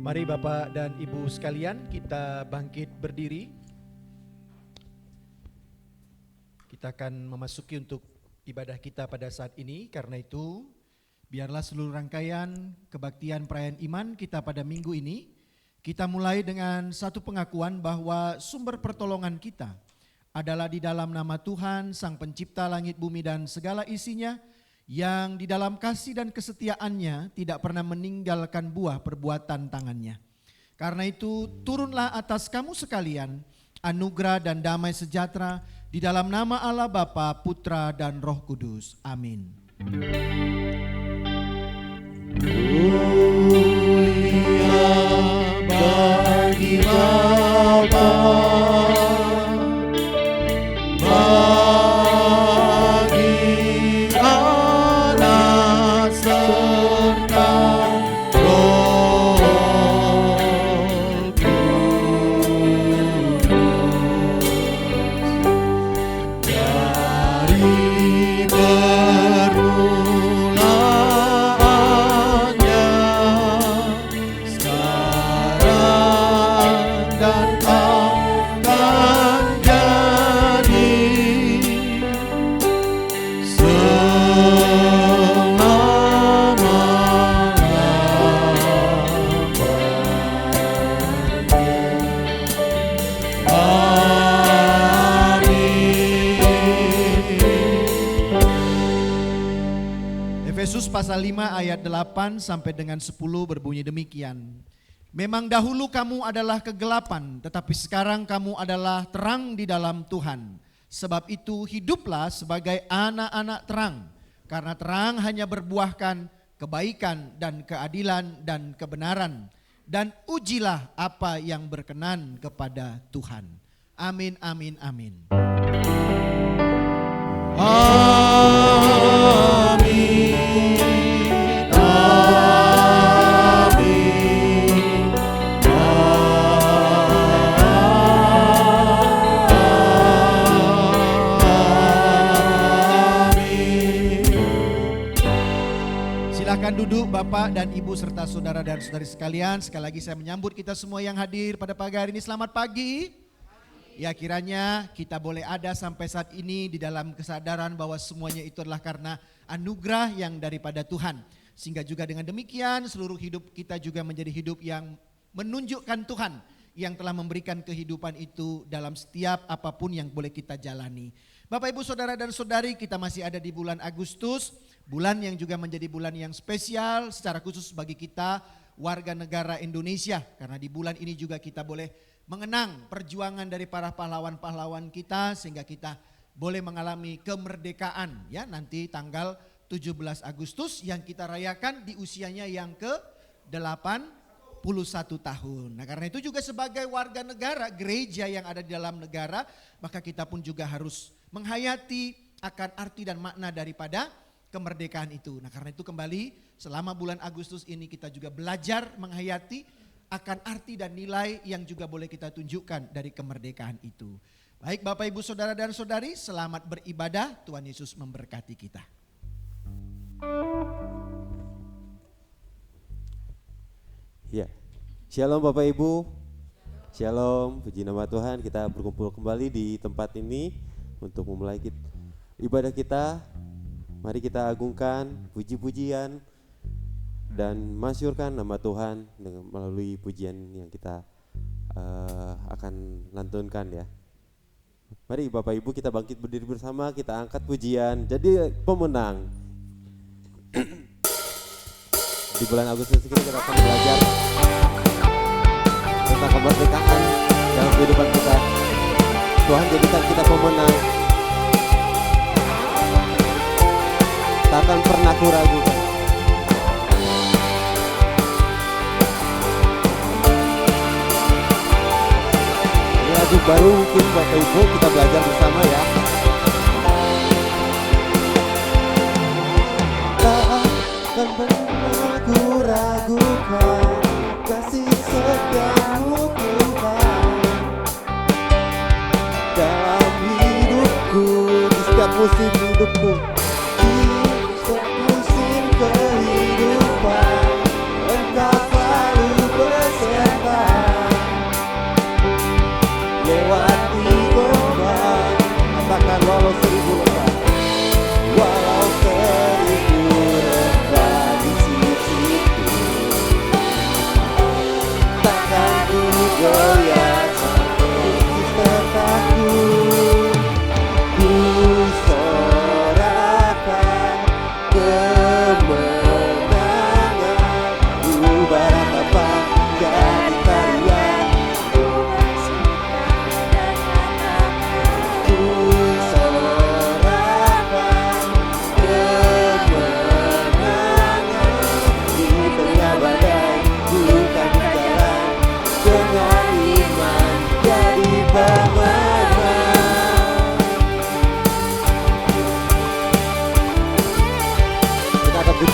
Mari Bapak dan Ibu sekalian, kita bangkit berdiri. Kita akan memasuki untuk ibadah kita pada saat ini. Karena itu, biarlah seluruh rangkaian kebaktian perayaan iman kita pada minggu ini, kita mulai dengan satu pengakuan bahwa sumber pertolongan kita adalah di dalam nama Tuhan, Sang Pencipta langit bumi dan segala isinya, yang di dalam kasih dan kesetiaannya tidak pernah meninggalkan buah perbuatan tangannya. Karena itu turunlah atas kamu sekalian anugerah dan damai sejahtera di dalam nama Allah Bapa, Putra dan Roh Kudus. Amin. Mulia bagi Bapa, pasal 5 ayat 8 sampai dengan 10 berbunyi demikian. Memang dahulu kamu adalah kegelapan, tetapi sekarang kamu adalah terang di dalam Tuhan. Sebab itu hiduplah sebagai anak-anak terang, karena terang hanya berbuahkan kebaikan dan keadilan dan kebenaran. Dan ujilah apa yang berkenan kepada Tuhan. Amin, amin, amin. Amin. Silakan duduk Bapak dan Ibu serta saudara dan saudari sekalian. Sekali lagi saya menyambut kita semua yang hadir pada pagi hari ini. Selamat pagi. Ya, kiranya kita boleh ada sampai saat ini di dalam kesadaran bahwa semuanya itu adalah karena anugerah yang daripada Tuhan. Sehingga juga dengan demikian seluruh hidup kita juga menjadi hidup yang menunjukkan Tuhan yang telah memberikan kehidupan itu dalam setiap apapun yang boleh kita jalani. Bapak, Ibu, Saudara dan Saudari, kita masih ada di bulan Agustus, bulan yang juga menjadi bulan yang spesial secara khusus bagi kita warga negara Indonesia. Karena di bulan ini juga kita boleh mengenang perjuangan dari para pahlawan-pahlawan kita sehingga kita boleh mengalami kemerdekaan ya nanti tanggal 17 Agustus yang kita rayakan di usianya yang ke-81 tahun. Nah, karena itu juga sebagai warga negara gereja yang ada di dalam negara, maka kita pun juga harus menghayati akan arti dan makna daripada kemerdekaan itu. Nah, karena itu kembali selama bulan Agustus ini kita juga belajar menghayati akan arti dan nilai yang juga boleh kita tunjukkan dari kemerdekaan itu. Baik Bapak, Ibu, Saudara dan Saudari, selamat beribadah. Tuhan Yesus memberkati kita. Ya, Shalom Bapak Ibu, Shalom, puji nama Tuhan. Kita berkumpul kembali di tempat ini untuk memulai ibadah kita. Mari kita agungkan puji-pujian dan masyurkan nama Tuhan dengan melalui pujian yang kita akan lantunkan ya. Mari Bapak Ibu kita bangkit berdiri bersama, kita angkat pujian jadi pemenang. Di bulan Agustus ini kita akan belajar tentang kemerdekaan dalam kehidupan kita. Tuhan jadikan kita pemenang. Tak akan pernah kuragukan. Lagu baru mungkin Bapak Ibu kita belajar bersama ya. Tak akan pernah ku ragukan kasih setiamu Tuhan dalam hidupku, di setiap musim hidupku, di setiap musim kehidupan Engkau selalu bersama.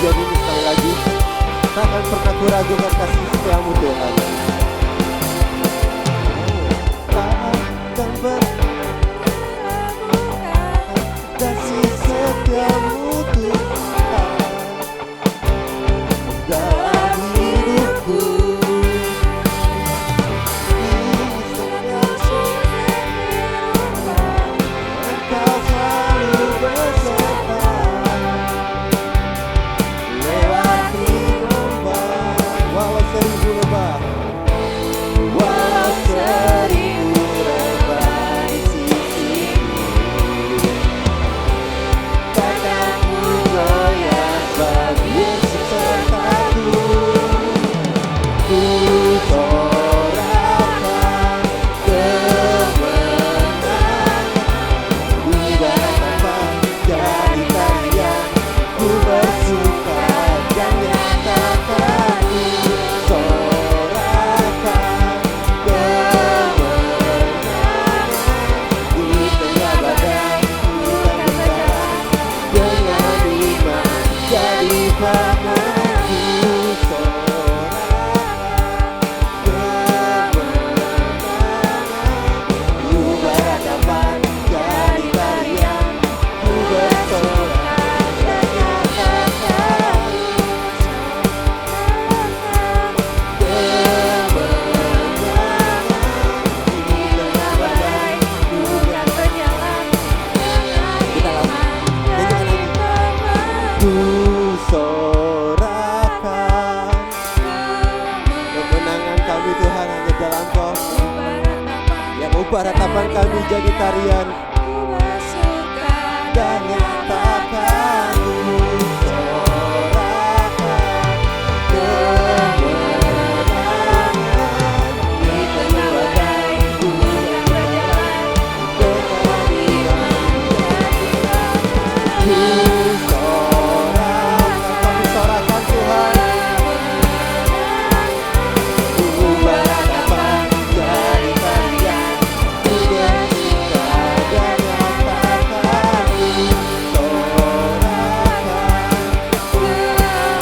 pujian ini sekali lagi. Takkan pernah kuragukan kasih setiamu Tuhan. Takkan pernah kasih setiamu Tuhan dalam hidupku. Engkau selalu beserta lewati ombak, walau seribu lebah, walau seribu lebah di sisimu, takkan ku goyah sebab Yesus sertaku. Ku sorakan kemenangan, ku beratapan jadi tarian, ku bersuka dan nyatakan. Ku sorakan kemenangan, di tengah badai ku akan berjalan dengan iman jadi pamanku. Kemenangan kami Tuhan hanya dalam Kau, yang ubah ratapan kami jadi tarian dan nyatakan. Ku sorakan kemenangan, di tengah badai ku akan berjalan dengan iman. Ku sorakan, kami sorakan Tuhan. Ku beratapan jadi tarian, ku bersuka dan nyatakan. Ku sorakan kemenangan,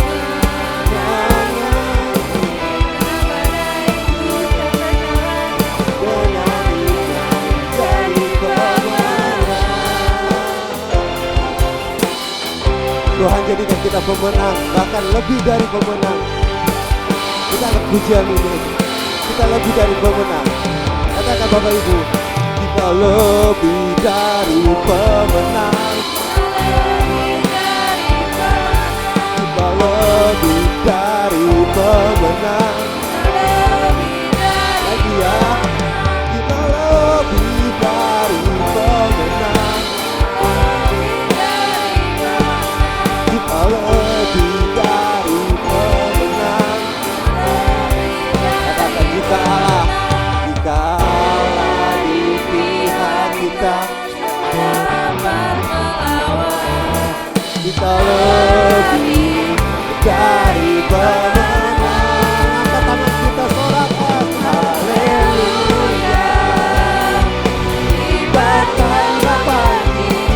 dengan iman jadi pemenang. Tuhan jadikan kita pemenang, bahkan lebih dari pemenang. Kita akan pujian ini, kita lebih dari pemenang. Katakan Bapak Ibu, kita lebih dari pemenang. Kita lebih dari pemenang. Lagi ya, kita lebih dari pemenang. Kita lebih dari pemenang. Katakan jika Allah di pihak kita, kita lebih dari pemenang. Angkat tangan kita sorakan haleluya. Libatkan Bapa,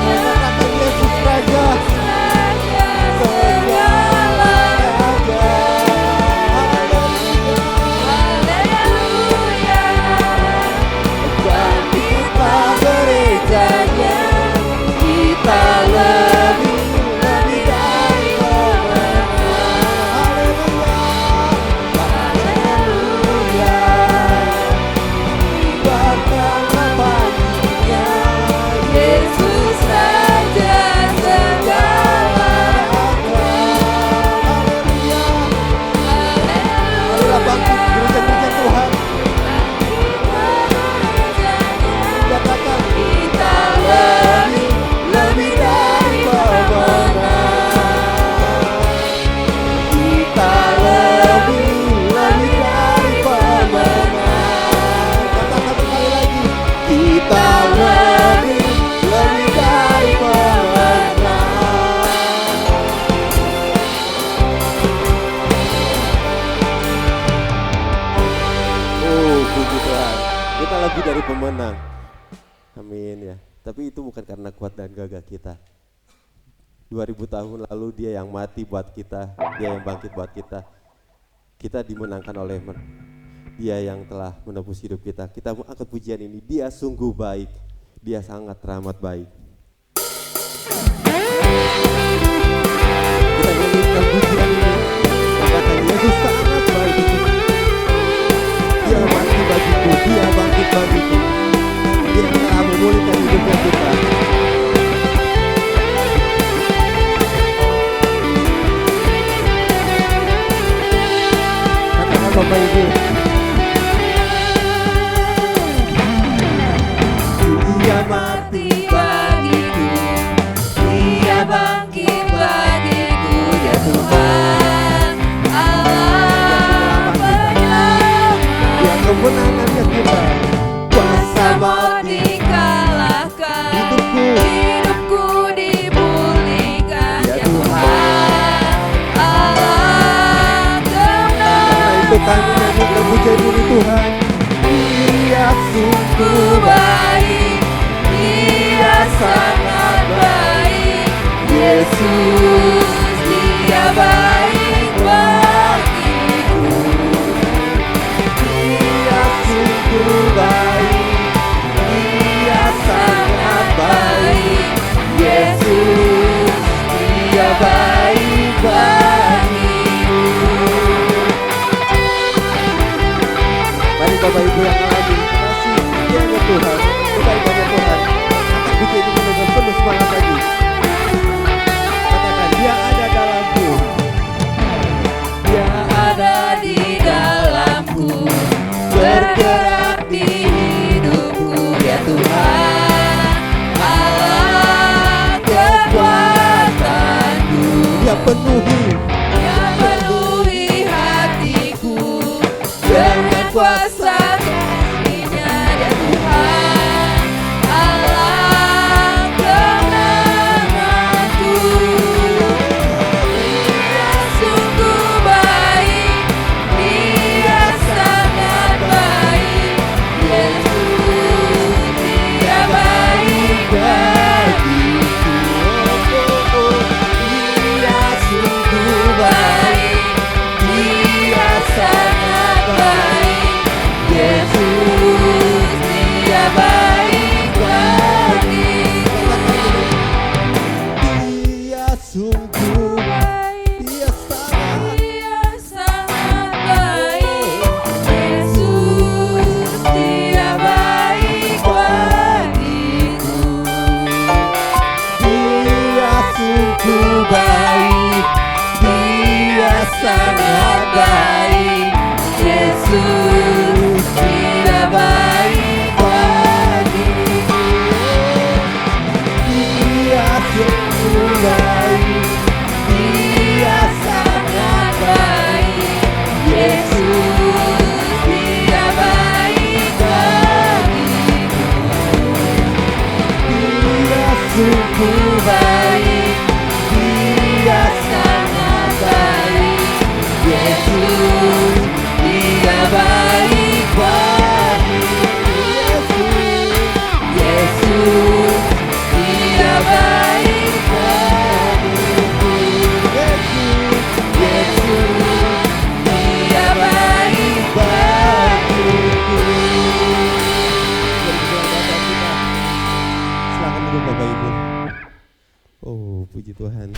katakan Yesus Raja, segala raja. Haleluya. Dan kita gerejanya, kita lebih dari pemenang. Haleluya. Haleluya. Libatkan Bapaknya, Yesus Raja segala raja. Haleluya. Marilah bangkit gereja-gereja Tuhan. Katakan kita lebih dari pemenang. Kita lebih dari pemenang. Katakan sekali lagi, kita lebih dari pemenang. Oh, puji Tuhan, kita lebih dari pemenang. Amin ya. Tapi itu bukan karena kuat dan gagah kita. 2000 tahun lalu dia yang mati buat kita, dia yang bangkit buat kita. Kita dimenangkan oleh dia yang telah menebus hidup kita. Kita angkat pujian ini, dia sungguh baik, dia sangat teramat baik. Kita nyanyikan pujian ini, katakan Yesus sangat baik. Dia mati bagiku, dia bangkit bagiku, dia telah memulihkan hidupnya kita. Katakan Bapak Ibu, dia mati bagiku, dia bangkit bagiku, ya Tuhan Allah penyelamat. Dia kemenangannya kita, kuasa maut dikalahkan, hidupku dipulihkan, ya Tuhan Allah kemenangan. Karena itu kami nyanyikan pujian ini Tuhan. Dia sungguh baik, dia sangat baik, Yesus dia baik bagiku. Dia sungguh baik, dia sangat baik, Yesus dia baik bagiku. Mari Bapak Ibu yang alami kasih setianya Tuhan, kebaikannya Tuhan. Angkat puji ini dengan penuh semangat lagi. Katakan dia ada dalamku, dia ada di dalamku, bergerak di hidupku, ya Tuhan Allah kekuatanku. Dia penuhi hatiku dengan kuasa kasih-Nya, ya Tuhan Allah kemenanganku. Dia sungguh baik, dia sangat baik, Yesus dia baik bagiku. Dia sungguh baik, dia sangat baik, Yesus dia baik bagiku. Dia sungguh baik, dia sangat baik, Yesus dia baik bagiku. Dia sungguh baik, dia sangat baik, Yesus dia baik bagiku. Dia sungguh baik, dia sangat baik, Yesus dia baik bagiku. Dia sungguh baik, dia sangat baik, Yesus dia baik bagiku. Yesus dia baik bagiku. Yesus dia baik bagiku. Silakan duduk Bapak Ibu. Oh, puji Tuhan.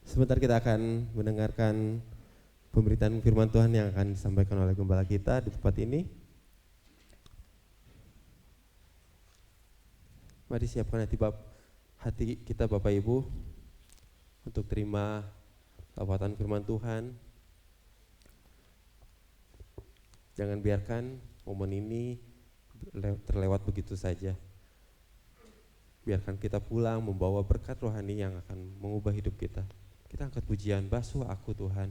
Sebentar kita akan mendengarkan pemberitaan firman Tuhan yang akan disampaikan oleh gembala kita di tempat ini. Mari siapkan hati kita Bapak Ibu untuk terima lawatan firman Tuhan. Jangan biarkan momen ini terlewat begitu saja. Biarkan kita pulang membawa berkat rohani yang akan mengubah hidup kita. Kita angkat pujian, basuh aku Tuhan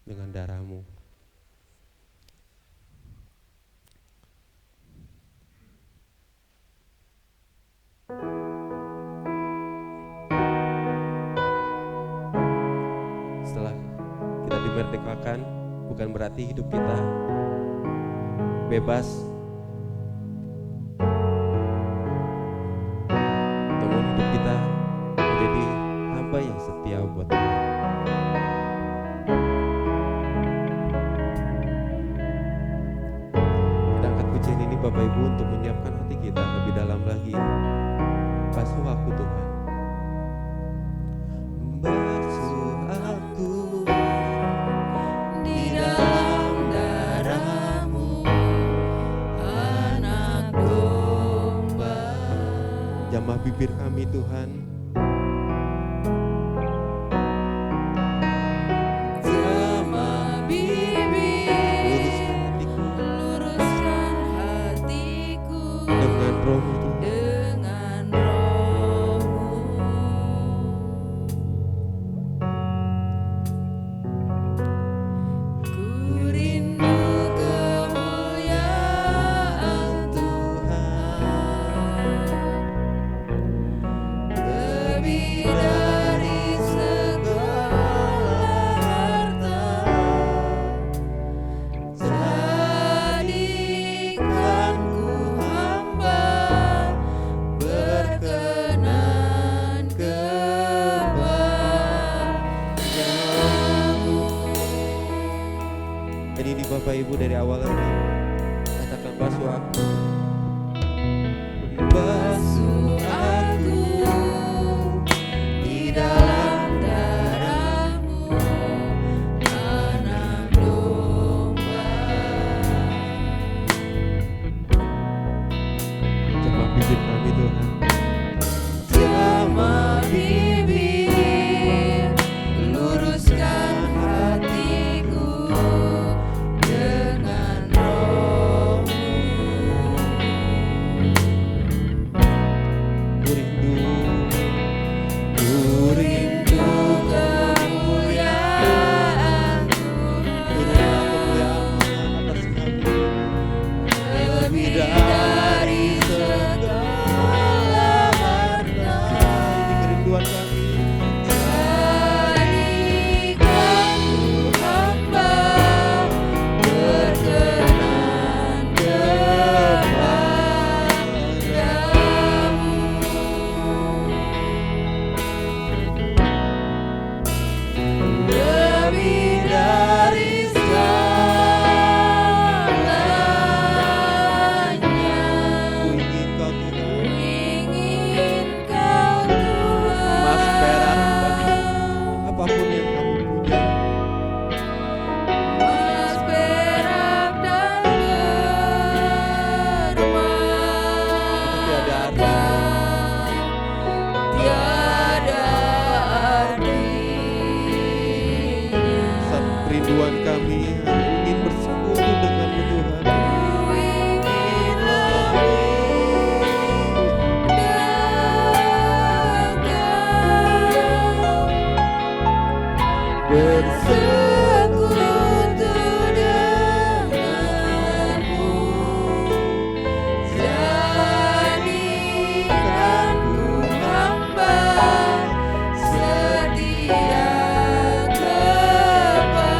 dengan darah-Mu. Setelah kita dimerdekakan, bukan berarti hidup kita bebas. Namun hidup kita menjadi hamba yang setia buat Tuhan. Kita angkat pujian ini Bapak Ibu untuk menyiapkan hati kita lebih dalam lagi. Basuh aku Tuhan. Basuh aku di dalam darah-Mu, anak domba. jamah bibir kami Tuhan. Jamah bibir, luruskan hatiku Dengan roh-Mu Tuhan. dengan Roh-Mu. Ku rindu kemuliaan Tuhan, lebih dari segala harta. Jadikan ku hamba berkenan kepadamu. Dan ini Bapak Ibu dari awal lagi katakan basuh aku. Basuh aku di dalam darah-Mu, anak domba. Jamah bibir kami Tuhan. Jamah bibir, luruskan hatiku dengan Roh-Mu. Ku rindu Kemuliaan turunlah kemuliaan atas kami. lebih dari segala harta. Ini kerinduan kami. Jadikan ku hamba berkenan kepadamu. Lebih dari segalanya, Ku ingin Kau Tuhan. ingin Kau Tuhan. Emas, perak, dan apapun yang kami punya. Emas, perak, dan Tiada arti. permata tiada artinya. Saat kerinduan kami ingin bersekutu dengan-Mu Tuhan. Ku ingin lebih dekat bersekutu denganmu. Jadikan ku hamba setia kepadamu.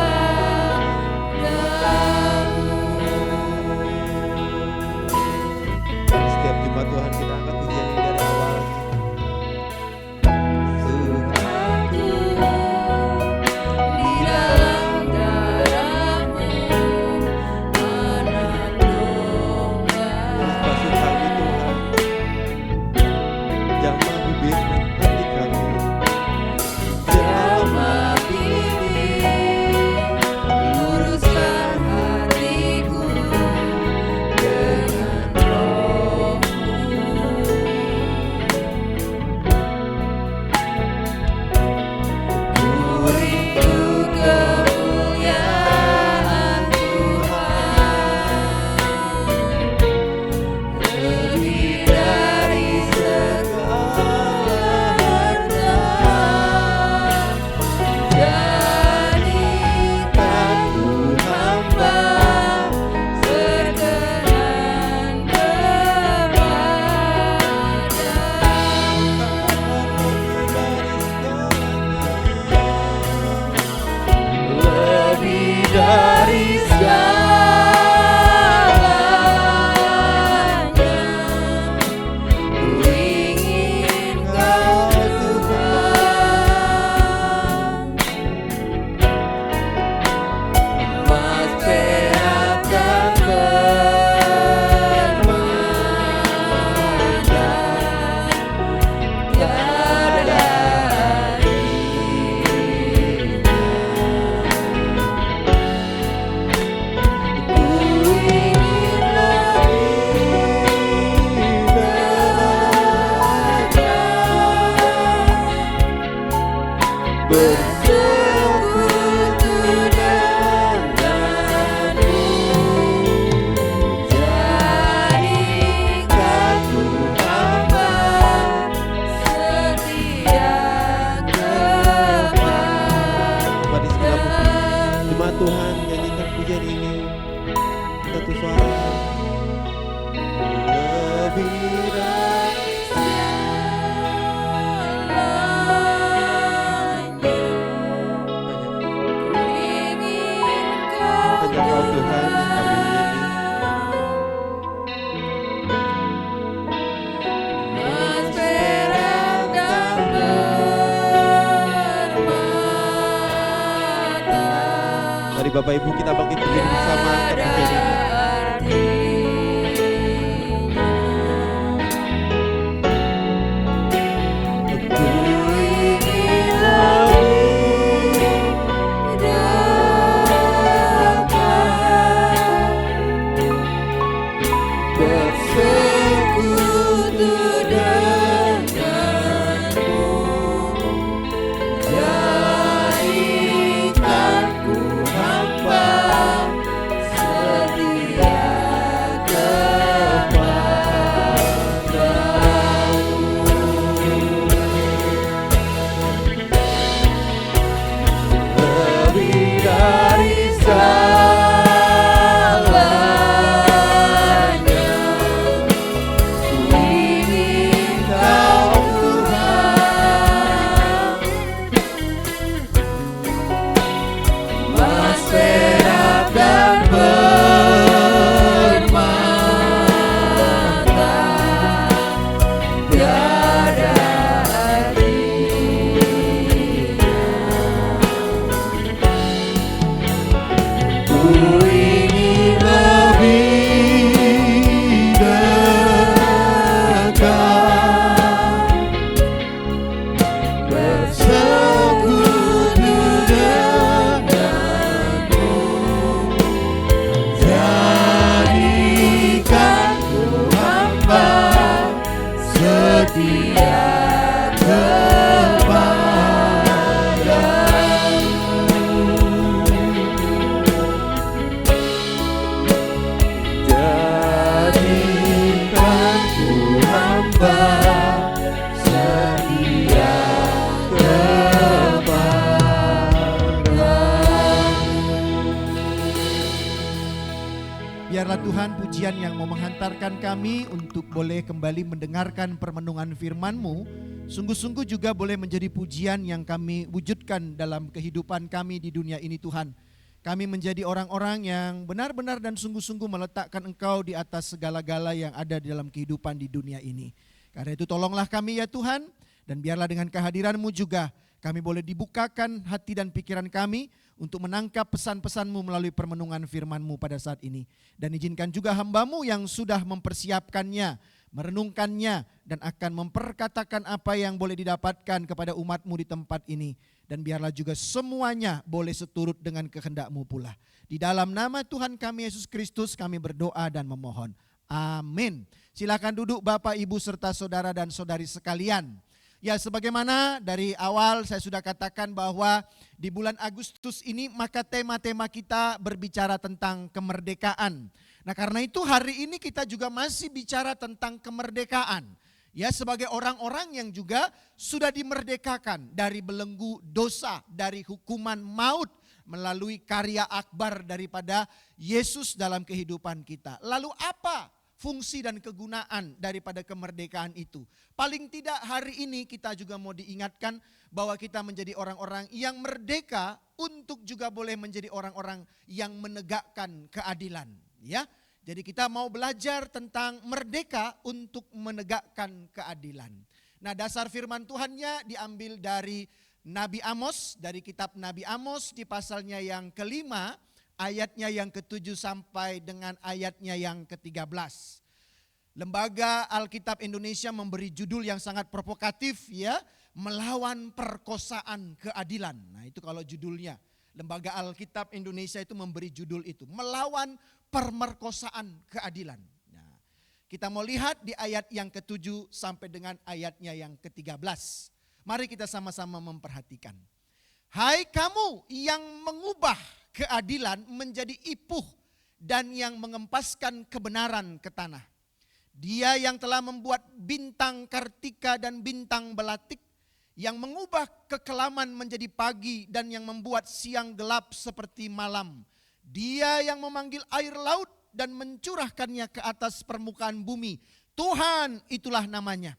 bersekutu denganmu. Jadikan ku hamba setia kepadamu. Mari segenap jemaat Tuhan nyanyikan pujian ini satu suara. Lebih dari hanya Kau Tuhan yang kami ingini. Emas, perak, dan permata. Mari Bapak Ibu kita bangkit berdiri bersama untuk pujian ini. Bersekutu denganmu, jadikan ku hamba setia kepadamu. Lebih dari segalanya, ku ingin Kau Tuhan. Emas, perak, dan permata tiada artinya. Ku ingin lebih dekat, bersekutu denganmu. Jadikan ku hamba setia kepadamu. Jadikan ku hamba setia kepadamu. Biarlah Tuhan pujian yang mau menghantarkan kami untuk boleh kembali mendengarkan permenungan firman-Mu, sungguh-sungguh juga boleh menjadi pujian yang kami wujudkan dalam kehidupan kami di dunia ini Tuhan. Kami menjadi orang-orang yang benar-benar dan sungguh-sungguh meletakkan Engkau di atas segala-gala yang ada di dalam kehidupan di dunia ini. Karena itu tolonglah kami ya Tuhan, dan biarlah dengan kehadiran-Mu juga kami boleh dibukakan hati dan pikiran kami untuk menangkap pesan-pesan-Mu melalui permenungan firman-Mu pada saat ini. Dan izinkan juga hamba-Mu yang sudah mempersiapkannya, merenungkannya, dan akan memperkatakan apa yang boleh didapatkan kepada umat-Mu di tempat ini. Dan biarlah juga semuanya boleh seturut dengan kehendak-Mu pula. Di dalam nama Tuhan kami Yesus Kristus kami berdoa dan memohon. Amin. Silakan duduk Bapak, Ibu, serta saudara dan saudari sekalian. Ya, sebagaimana dari awal saya sudah katakan bahwa di bulan Agustus ini maka tema-tema kita berbicara tentang kemerdekaan. Nah, karena itu hari ini kita juga masih bicara tentang kemerdekaan. Ya, sebagai orang-orang yang juga sudah dimerdekakan dari belenggu dosa, dari hukuman maut melalui karya akbar daripada Yesus dalam kehidupan kita. Lalu apa fungsi dan kegunaan daripada kemerdekaan itu? Paling tidak hari ini kita juga mau diingatkan bahwa kita menjadi orang-orang yang merdeka untuk juga boleh menjadi orang-orang yang menegakkan keadilan. Ya, jadi kita mau belajar tentang merdeka untuk menegakkan keadilan. Nah, dasar firman Tuhannya diambil dari Nabi Amos, dari kitab Nabi Amos di pasalnya yang kelima, ayatnya yang ke-7 sampai dengan ayatnya yang ke-13. Lembaga Alkitab Indonesia memberi judul yang sangat provokatif ya, melawan perkosaan keadilan. Nah, itu kalau judulnya. Lembaga Alkitab Indonesia itu memberi judul itu, melawan pemerkosaan keadilan. Nah, kita mau lihat di ayat yang ke-7 sampai dengan ayatnya yang ke-13. Mari kita sama-sama memperhatikan. Hai kamu yang mengubah keadilan menjadi ipuh dan yang mengempaskan kebenaran ke tanah. Dia yang telah membuat bintang Kartika dan bintang Belatik, yang mengubah kekelaman menjadi pagi dan yang membuat siang gelap seperti malam. Dia yang memanggil air laut dan mencurahkannya ke atas permukaan bumi. Tuhan itulah namanya.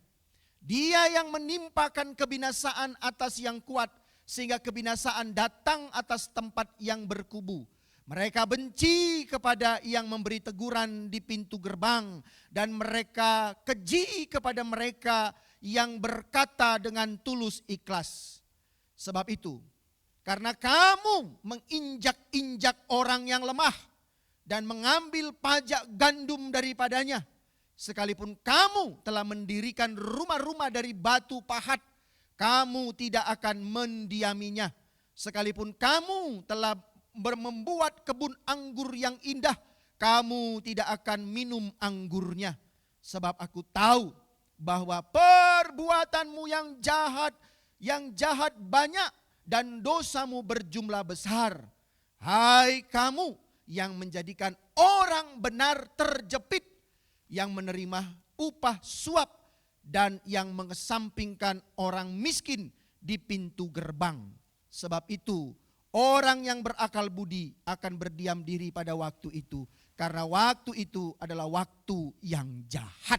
Dia yang menimpakan kebinasaan atas yang kuat, sehingga kebinasaan datang atas tempat yang berkubu. Mereka benci kepada yang memberi teguran di pintu gerbang, dan mereka keji kepada mereka yang berkata dengan tulus ikhlas. Sebab itu, karena kamu menginjak-injak orang yang lemah dan mengambil pajak gandum daripadanya, sekalipun kamu telah mendirikan rumah-rumah dari batu pahat, kamu tidak akan mendiaminya. Sekalipun kamu telah membuat kebun anggur yang indah, kamu tidak akan minum anggurnya. Sebab aku tahu bahwa perbuatanmu yang jahat banyak dan dosamu berjumlah besar. Hai kamu yang menjadikan orang benar terjepit, yang menerima upah suap, dan yang mengesampingkan orang miskin di pintu gerbang. Sebab itu orang yang berakal budi akan berdiam diri pada waktu itu, karena waktu itu adalah waktu yang jahat.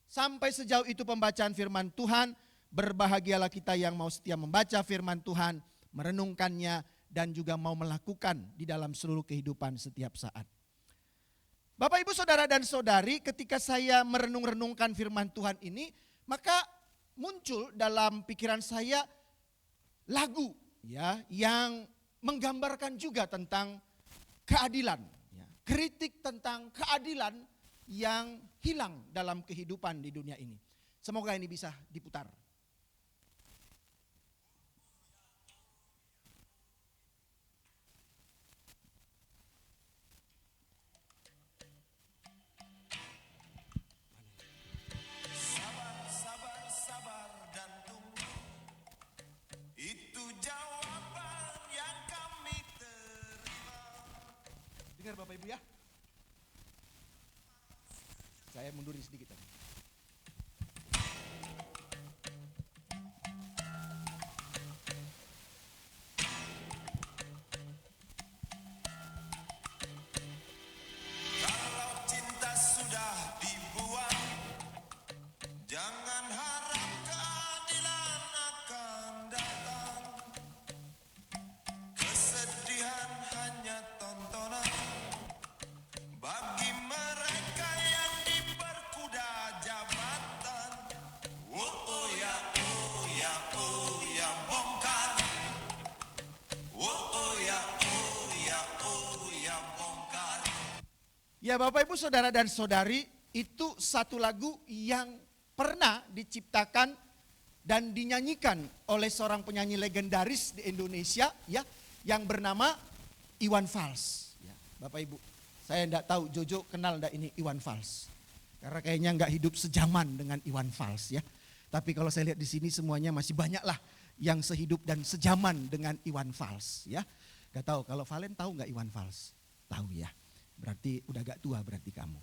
Sampai sejauh itu pembacaan firman Tuhan. Berbahagialah kita yang mau setia membaca firman Tuhan, merenungkannya, dan juga mau melakukan di dalam seluruh kehidupan setiap saat. Bapak, Ibu, Saudara, dan Saudari, ketika saya merenung-renungkan firman Tuhan ini, maka muncul dalam pikiran saya lagu ya yang menggambarkan juga tentang keadilan, ya, kritik tentang keadilan yang hilang dalam kehidupan di dunia ini. Semoga ini bisa diputar. Dengar Bapak Ibu ya. Saya mundurin sedikit. Kalau cinta sudah dibuang, jangan harap keadilan akan datang. Kesedihan hanya tontonan bagi mereka yang diperkuda jabatan. Oh ya bongkar. Oh ya bongkar. Ya Bapak Ibu, Saudara dan Saudari, itu satu lagu yang pernah diciptakan dan dinyanyikan oleh seorang penyanyi legendaris di Indonesia ya, yang bernama Iwan Fals. Ya, Bapak Ibu, saya enggak tahu Jojo kenal enggak ini Iwan Fals. Karena kayaknya enggak hidup sejaman dengan Iwan Fals ya. Tapi kalau saya lihat di sini semuanya masih banyak lah yang sehidup dan sejaman dengan Iwan Fals ya. Enggak tahu kalau Valen tahu enggak Iwan Fals? Tahu ya. Berarti udah agak tua berarti kamu.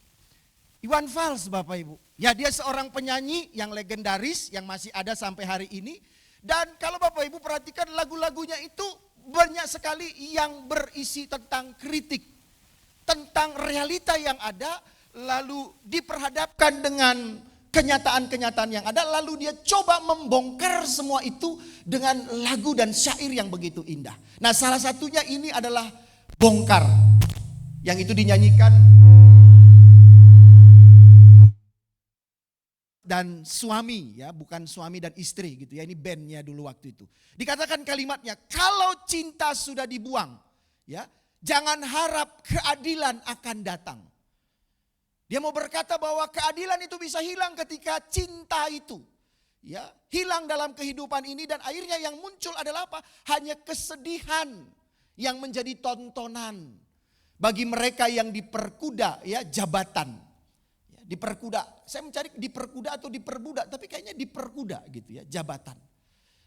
Iwan Fals Bapak Ibu. Ya, dia seorang penyanyi yang legendaris yang masih ada sampai hari ini. Dan kalau Bapak Ibu perhatikan lagu-lagunya itu banyak sekali yang berisi tentang kritik. Tentang realita yang ada, lalu diperhadapkan dengan kenyataan-kenyataan yang ada, lalu dia coba membongkar semua itu dengan lagu dan syair yang begitu indah. Nah, salah satunya ini adalah Bongkar, yang itu dinyanyikan dan suami ya, bukan suami dan istri gitu ya, ini bandnya dulu waktu itu. Dikatakan kalimatnya, kalau cinta sudah dibuang ya, jangan harap keadilan akan datang. Dia mau berkata bahwa keadilan itu bisa hilang ketika cinta itu ya hilang dalam kehidupan ini, dan akhirnya yang muncul adalah apa? Hanya kesedihan yang menjadi tontonan bagi mereka yang diperkuda ya jabatan. Ya, diperkuda. Saya mencari diperkuda atau diperbudak, tapi kayaknya diperkuda gitu ya, jabatan.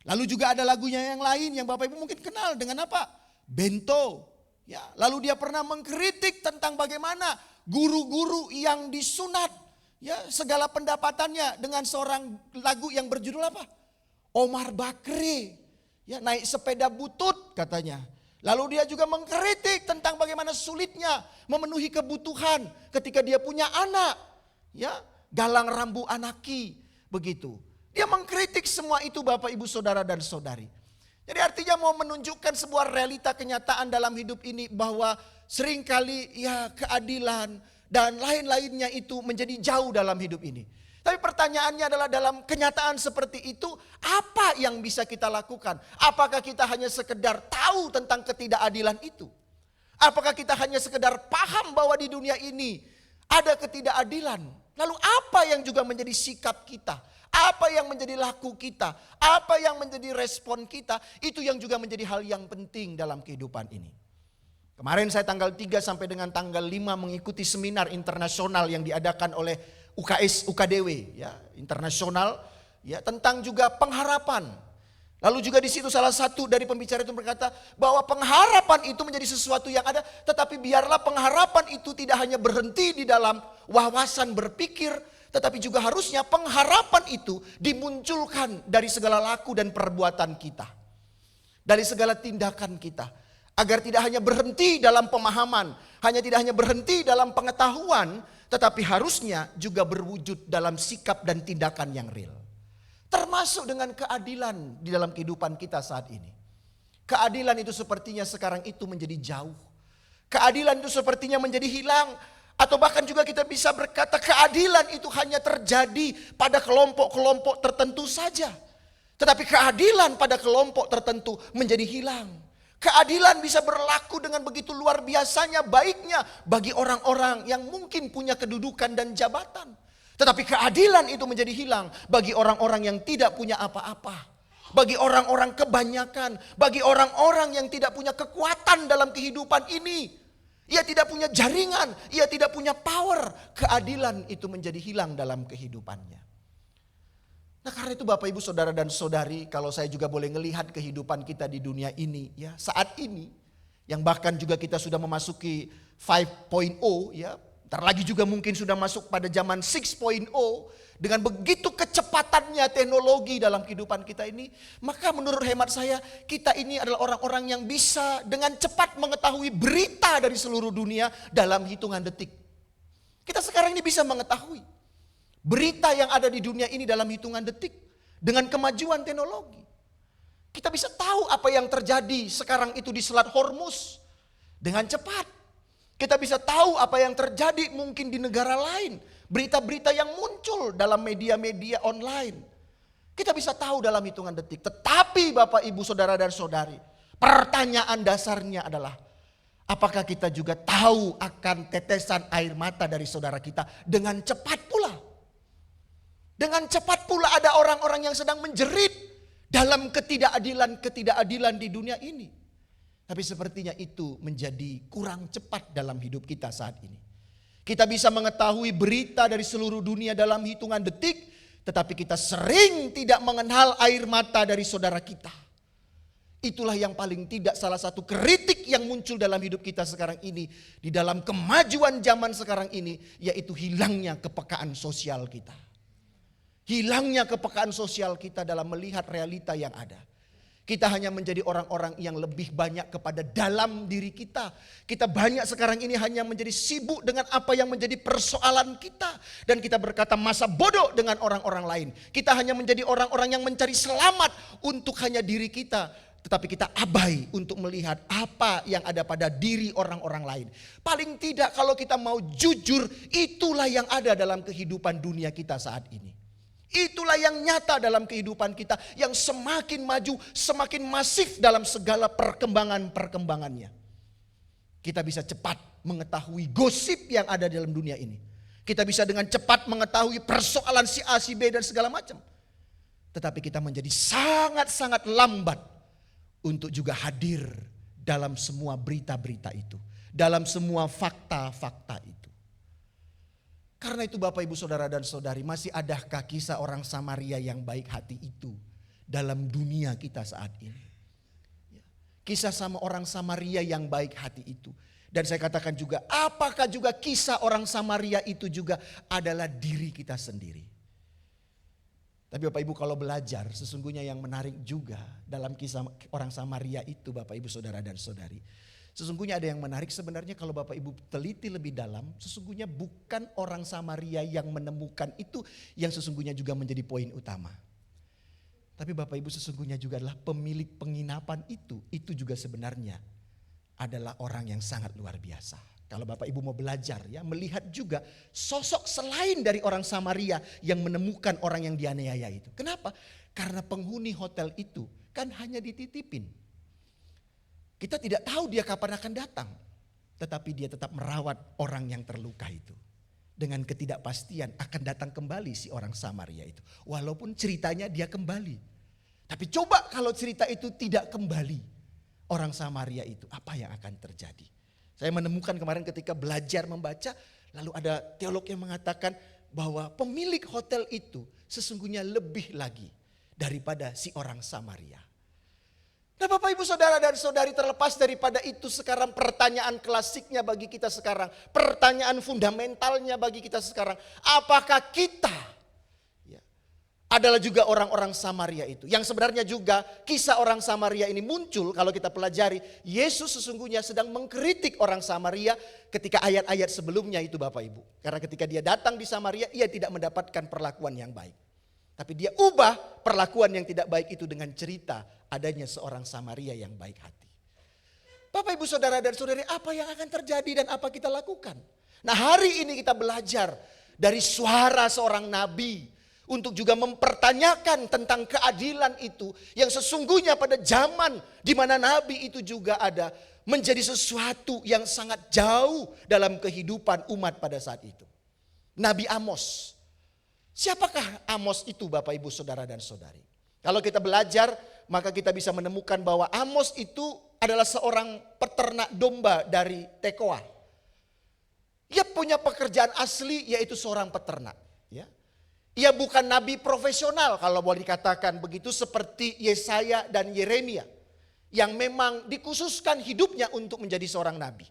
Lalu juga ada lagunya yang lain yang Bapak Ibu mungkin kenal dengan apa? Bento. Ya, lalu dia pernah mengkritik tentang bagaimana guru-guru yang disunat, ya, segala pendapatannya dengan seorang lagu yang berjudul apa? Omar Bakri. Ya, naik sepeda butut katanya. Lalu dia juga mengkritik tentang bagaimana sulitnya memenuhi kebutuhan ketika dia punya anak. Ya, galang rambu anaki begitu. Dia mengkritik semua itu Bapak Ibu Saudara dan Saudari. Jadi artinya mau menunjukkan sebuah realita kenyataan dalam hidup ini bahwa seringkali ya keadilan dan lain-lainnya itu menjadi jauh dalam hidup ini. Tapi pertanyaannya adalah dalam kenyataan seperti itu apa yang bisa kita lakukan? Apakah kita hanya sekedar tahu tentang ketidakadilan itu? Apakah kita hanya sekedar paham bahwa di dunia ini ada ketidakadilan? Lalu apa yang juga menjadi sikap kita? Apa yang menjadi laku kita? Apa yang menjadi respon kita? Itu yang juga menjadi hal yang penting dalam kehidupan ini. Kemarin saya tanggal 3 sampai dengan tanggal 5 mengikuti seminar internasional yang diadakan oleh UKS UKDW ya, internasional ya, tentang juga pengharapan. Lalu juga di situ salah satu dari pembicara itu berkata bahwa pengharapan itu menjadi sesuatu yang ada, tetapi biarlah pengharapan itu tidak hanya berhenti di dalam wawasan berpikir, tetapi juga harusnya pengharapan itu dimunculkan dari segala laku dan perbuatan kita. Dari segala tindakan kita. Agar tidak hanya berhenti dalam pemahaman, hanya tidak hanya berhenti dalam pengetahuan, tetapi harusnya juga berwujud dalam sikap dan tindakan yang real. Termasuk dengan keadilan di dalam kehidupan kita saat ini. Keadilan itu sepertinya sekarang itu menjadi jauh. Keadilan itu sepertinya menjadi hilang. Atau bahkan juga kita bisa berkata keadilan itu hanya terjadi pada kelompok-kelompok tertentu saja. Tetapi keadilan pada kelompok tertentu menjadi hilang. Keadilan bisa berlaku dengan begitu luar biasanya baiknya bagi orang-orang yang mungkin punya kedudukan dan jabatan. Tetapi keadilan itu menjadi hilang bagi orang-orang yang tidak punya apa-apa. Bagi orang-orang kebanyakan, bagi orang-orang yang tidak punya kekuatan dalam kehidupan ini. Ia tidak punya jaringan, ia tidak punya power. Keadilan itu menjadi hilang dalam kehidupannya. Nah karena itu Bapak Ibu Saudara dan Saudari, kalau saya juga boleh melihat kehidupan kita di dunia ini ya, saat ini yang bahkan juga kita sudah memasuki 5.0 ya, ntar lagi juga mungkin sudah masuk pada zaman 6.0 dengan begitu kecepatannya teknologi dalam kehidupan kita ini, maka menurut hemat saya kita ini adalah orang-orang yang bisa dengan cepat mengetahui berita dari seluruh dunia dalam hitungan detik. Kita sekarang ini bisa mengetahui berita yang ada di dunia ini dalam hitungan detik dengan kemajuan teknologi. Kita bisa tahu apa yang terjadi sekarang itu di Selat Hormuz dengan cepat. Kita bisa tahu apa yang terjadi mungkin di negara lain. Berita-berita yang muncul dalam media-media online. Kita bisa tahu dalam hitungan detik. Tetapi Bapak Ibu Saudara dan Saudari, pertanyaan dasarnya adalah apakah kita juga tahu akan tetesan air mata dari saudara kita dengan cepat pula. Dengan cepat pula ada orang-orang yang sedang menjerit dalam ketidakadilan di dunia ini. Tapi sepertinya itu menjadi kurang cepat dalam hidup kita saat ini. Kita bisa mengetahui berita dari seluruh dunia dalam hitungan detik, tetapi kita sering tidak mengenal air mata dari saudara kita. Itulah yang paling tidak salah satu kritik yang muncul dalam hidup kita sekarang ini, di dalam kemajuan zaman sekarang ini, yaitu hilangnya kepekaan sosial kita. Hilangnya kepekaan sosial kita dalam melihat realita yang ada. Kita hanya menjadi orang-orang yang lebih banyak kepada dalam diri kita. Kita banyak sekarang ini hanya menjadi sibuk dengan apa yang menjadi persoalan kita. Dan kita berkata masa bodoh dengan orang-orang lain. Kita hanya menjadi orang-orang yang mencari selamat untuk hanya diri kita. Tetapi kita abai untuk melihat apa yang ada pada diri orang-orang lain. Paling tidak kalau kita mau jujur, itulah yang ada dalam kehidupan dunia kita saat ini. Itulah yang nyata dalam kehidupan kita, yang semakin maju, semakin masif dalam segala perkembangannya. Kita bisa cepat mengetahui gosip yang ada dalam dunia ini. Kita bisa dengan cepat mengetahui persoalan si A, si B dan segala macam. Tetapi kita menjadi sangat-sangat lambat untuk juga hadir dalam semua berita-berita itu. Dalam semua fakta-fakta itu. Karena itu Bapak Ibu Saudara dan Saudari, masih adakah kisah orang Samaria yang baik hati itu dalam dunia kita saat ini. Kisah sama orang Samaria yang baik hati itu. Dan saya katakan juga, apakah juga kisah orang Samaria itu juga adalah diri kita sendiri. Tapi Bapak Ibu kalau belajar, sesungguhnya yang menarik juga dalam kisah orang Samaria itu Bapak Ibu saudara dan saudari. Sesungguhnya ada yang menarik sebenarnya kalau Bapak Ibu teliti lebih dalam. Sesungguhnya bukan orang Samaria yang menemukan itu yang sesungguhnya juga menjadi poin utama. Tapi Bapak Ibu sesungguhnya juga adalah pemilik penginapan itu juga sebenarnya adalah orang yang sangat luar biasa. Kalau Bapak Ibu mau belajar ya, melihat juga sosok selain dari orang Samaria yang menemukan orang yang dianiaya itu. Kenapa? Karena penghuni hotel itu kan hanya dititipin. Kita tidak tahu dia kapan akan datang. Tetapi dia tetap merawat orang yang terluka itu. Dengan ketidakpastian akan datang kembali si orang Samaria itu. Walaupun ceritanya dia kembali. Tapi coba kalau cerita itu tidak kembali. Orang Samaria itu apa yang akan terjadi? Saya menemukan kemarin ketika belajar membaca. Lalu ada teolog yang mengatakan bahwa pemilik hotel itu sesungguhnya lebih lagi daripada si orang Samaria. Nah Bapak Ibu saudara dan saudari, terlepas daripada itu sekarang pertanyaan klasiknya bagi kita sekarang. Pertanyaan fundamentalnya bagi kita sekarang. Apakah kita adalah juga orang-orang Samaria itu? Yang sebenarnya juga kisah orang Samaria ini muncul kalau kita pelajari. Yesus sesungguhnya sedang mengkritik orang Samaria ketika ayat-ayat sebelumnya itu Bapak Ibu. Karena ketika dia datang di Samaria ia tidak mendapatkan perlakuan yang baik. Tapi dia ubah perlakuan yang tidak baik itu dengan cerita adanya seorang Samaria yang baik hati. Bapak Ibu saudara dan saudari, apa yang akan terjadi dan apa kita lakukan? Nah hari ini kita belajar dari suara seorang nabi untuk juga mempertanyakan tentang keadilan itu yang sesungguhnya pada zaman di mana nabi itu juga ada menjadi sesuatu yang sangat jauh dalam kehidupan umat pada saat itu. Nabi Amos. Siapakah Amos itu Bapak Ibu saudara dan saudari? Kalau kita belajar maka kita bisa menemukan bahwa Amos itu adalah seorang peternak domba dari Tekoa. Ia punya pekerjaan asli yaitu seorang peternak. Ya. Ia bukan nabi profesional kalau boleh dikatakan begitu seperti Yesaya dan Yeremia. Yang memang dikhususkan hidupnya untuk menjadi seorang nabi.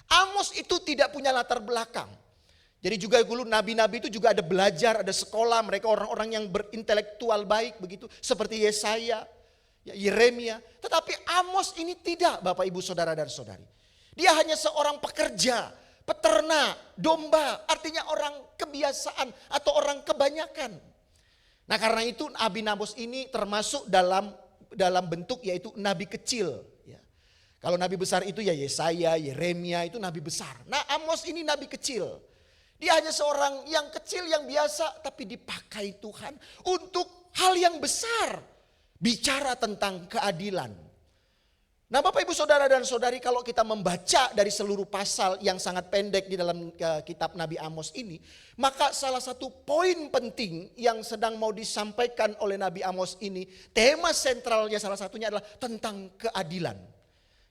Amos itu tidak punya latar belakang. Jadi juga dulu nabi-nabi itu juga ada belajar, ada sekolah, mereka orang-orang yang berintelektual baik begitu. Seperti Yesaya, Yeremia. Tetapi Amos ini tidak Bapak Ibu saudara dan saudari. Dia hanya seorang pekerja, peternak, domba. Artinya orang kebiasaan atau orang kebanyakan. Nah karena itu Nabi Amos ini termasuk dalam bentuk yaitu nabi kecil. Kalau nabi besar itu ya Yesaya, Yeremia itu nabi besar. Nah Amos ini nabi kecil. Dia hanya seorang yang kecil yang biasa tapi dipakai Tuhan untuk hal yang besar. Bicara tentang keadilan. Nah Bapak Ibu saudara dan saudari, kalau kita membaca dari seluruh pasal yang sangat pendek di dalam kitab Nabi Amos ini. Maka salah satu poin penting yang sedang mau disampaikan oleh Nabi Amos ini. Tema sentralnya salah satunya adalah tentang keadilan.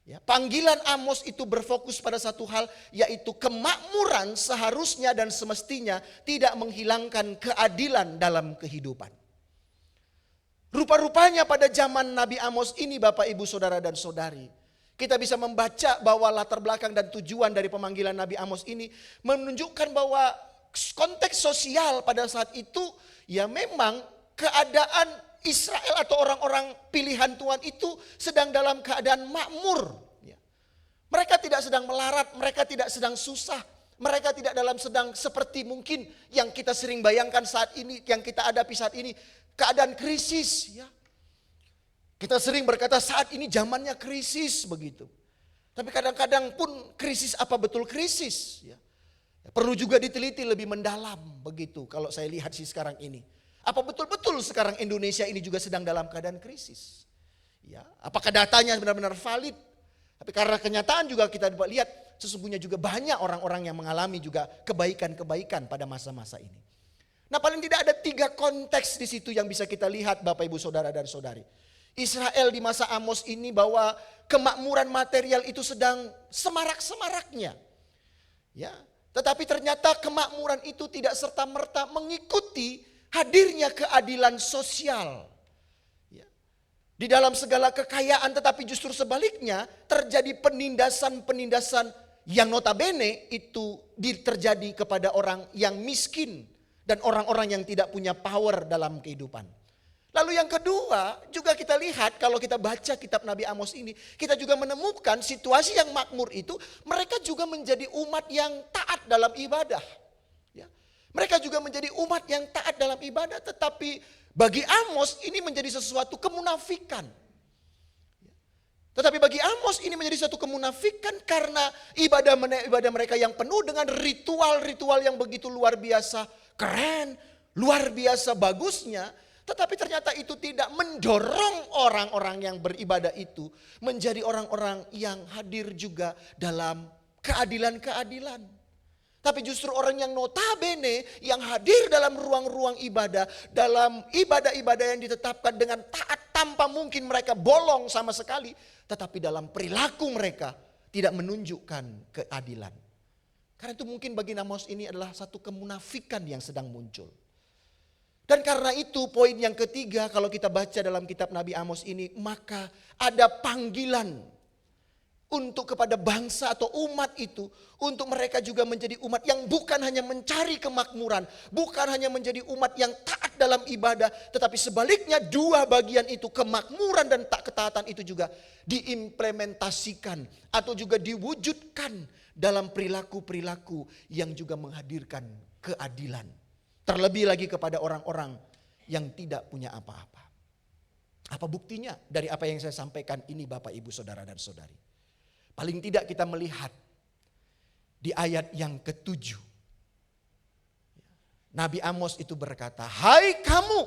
Ya, panggilan Amos itu berfokus pada satu hal yaitu kemakmuran seharusnya dan semestinya tidak menghilangkan keadilan dalam kehidupan. Rupa-rupanya pada zaman Nabi Amos ini Bapak Ibu saudara dan saudari, kita bisa membaca bahwa latar belakang dan tujuan dari pemanggilan Nabi Amos ini menunjukkan bahwa konteks sosial pada saat itu ya memang keadaan Israel atau orang-orang pilihan Tuhan itu sedang dalam keadaan makmur. Mereka tidak sedang melarat, mereka tidak sedang susah. Mereka tidak dalam sedang seperti mungkin yang kita sering bayangkan saat ini, yang kita hadapi saat ini. Keadaan krisis. Ya. Kita sering berkata saat ini zamannya krisis begitu. Tapi kadang-kadang pun krisis apa betul krisis? Ya. Perlu juga diteliti lebih mendalam begitu kalau saya lihat sih sekarang ini. Apa betul-betul sekarang Indonesia ini juga sedang dalam keadaan krisis? Ya, apakah datanya benar-benar valid? Tapi karena kenyataan juga kita lihat sesungguhnya juga banyak orang-orang yang mengalami juga kebaikan-kebaikan pada masa-masa ini. Nah paling tidak ada 3 konteks di situ yang bisa kita lihat Bapak Ibu saudara dan saudari. Israel di masa Amos ini bahwa kemakmuran material itu sedang semarak-semaraknya. Ya, tetapi ternyata kemakmuran itu tidak serta-merta mengikuti hadirnya keadilan sosial. Ya. di dalam segala kekayaan, tetapi justru sebaliknya terjadi penindasan-penindasan yang notabene itu terjadi kepada orang yang miskin dan orang-orang yang tidak punya power dalam kehidupan. Lalu yang kedua juga kita lihat kalau kita baca kitab Nabi Amos ini, kita juga menemukan situasi yang makmur itu mereka juga menjadi umat yang taat dalam ibadah. Ya. Mereka juga menjadi umat yang taat dalam ibadah, tetapi bagi Amos ini menjadi sesuatu kemunafikan. Tetapi bagi Amos ini menjadi suatu kemunafikan karena ibadah mereka yang penuh dengan ritual-ritual yang begitu luar biasa keren, luar biasa bagusnya. Tetapi ternyata itu tidak mendorong orang-orang yang beribadah itu menjadi orang-orang yang hadir juga dalam keadilan-keadilan. Tapi justru orang yang notabene yang hadir dalam ruang-ruang ibadah, dalam ibadah-ibadah yang ditetapkan dengan taat tanpa mungkin mereka bolong sama sekali. Tetapi dalam perilaku mereka tidak menunjukkan keadilan. Karena itu mungkin bagi Amos ini adalah satu kemunafikan yang sedang muncul. Dan karena itu poin yang ketiga kalau kita baca dalam kitab Nabi Amos ini, maka ada panggilan untuk kepada bangsa atau umat itu, untuk mereka juga menjadi umat yang bukan hanya mencari kemakmuran, bukan hanya menjadi umat yang taat dalam ibadah, tetapi sebaliknya dua bagian itu, kemakmuran dan ketaatan itu juga diimplementasikan atau juga diwujudkan dalam perilaku-perilaku yang juga menghadirkan keadilan. Terlebih lagi kepada orang-orang yang tidak punya apa-apa. Apa buktinya dari apa yang saya sampaikan ini Bapak Ibu Saudara dan Saudari? Paling tidak kita melihat di ayat yang ke-7. Nabi Amos itu berkata, "Hai kamu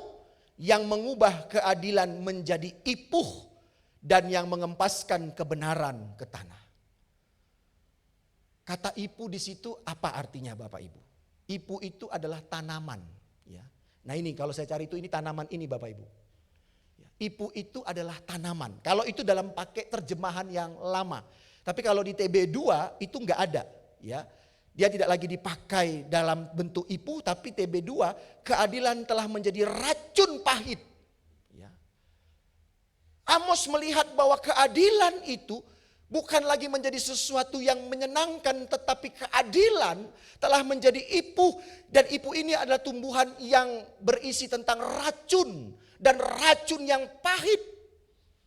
yang mengubah keadilan menjadi ipuh dan yang mengempaskan kebenaran ke tanah." Kata ipuh di situ apa artinya Bapak Ibu? Ipuh itu adalah tanaman. Ya. Nah ini kalau saya cari itu ini tanaman ini Bapak Ibu. Ipuh itu adalah tanaman. Kalau itu dalam pakai terjemahan yang lama. Tapi kalau di TB2 itu enggak ada, ya. Dia tidak lagi dipakai dalam bentuk ipuh, tapi TB2 keadilan telah menjadi racun pahit. Ya. Amos melihat bahwa keadilan itu bukan lagi menjadi sesuatu yang menyenangkan, tetapi keadilan telah menjadi ipuh. Dan ipuh ini adalah tumbuhan yang berisi tentang racun dan racun yang pahit.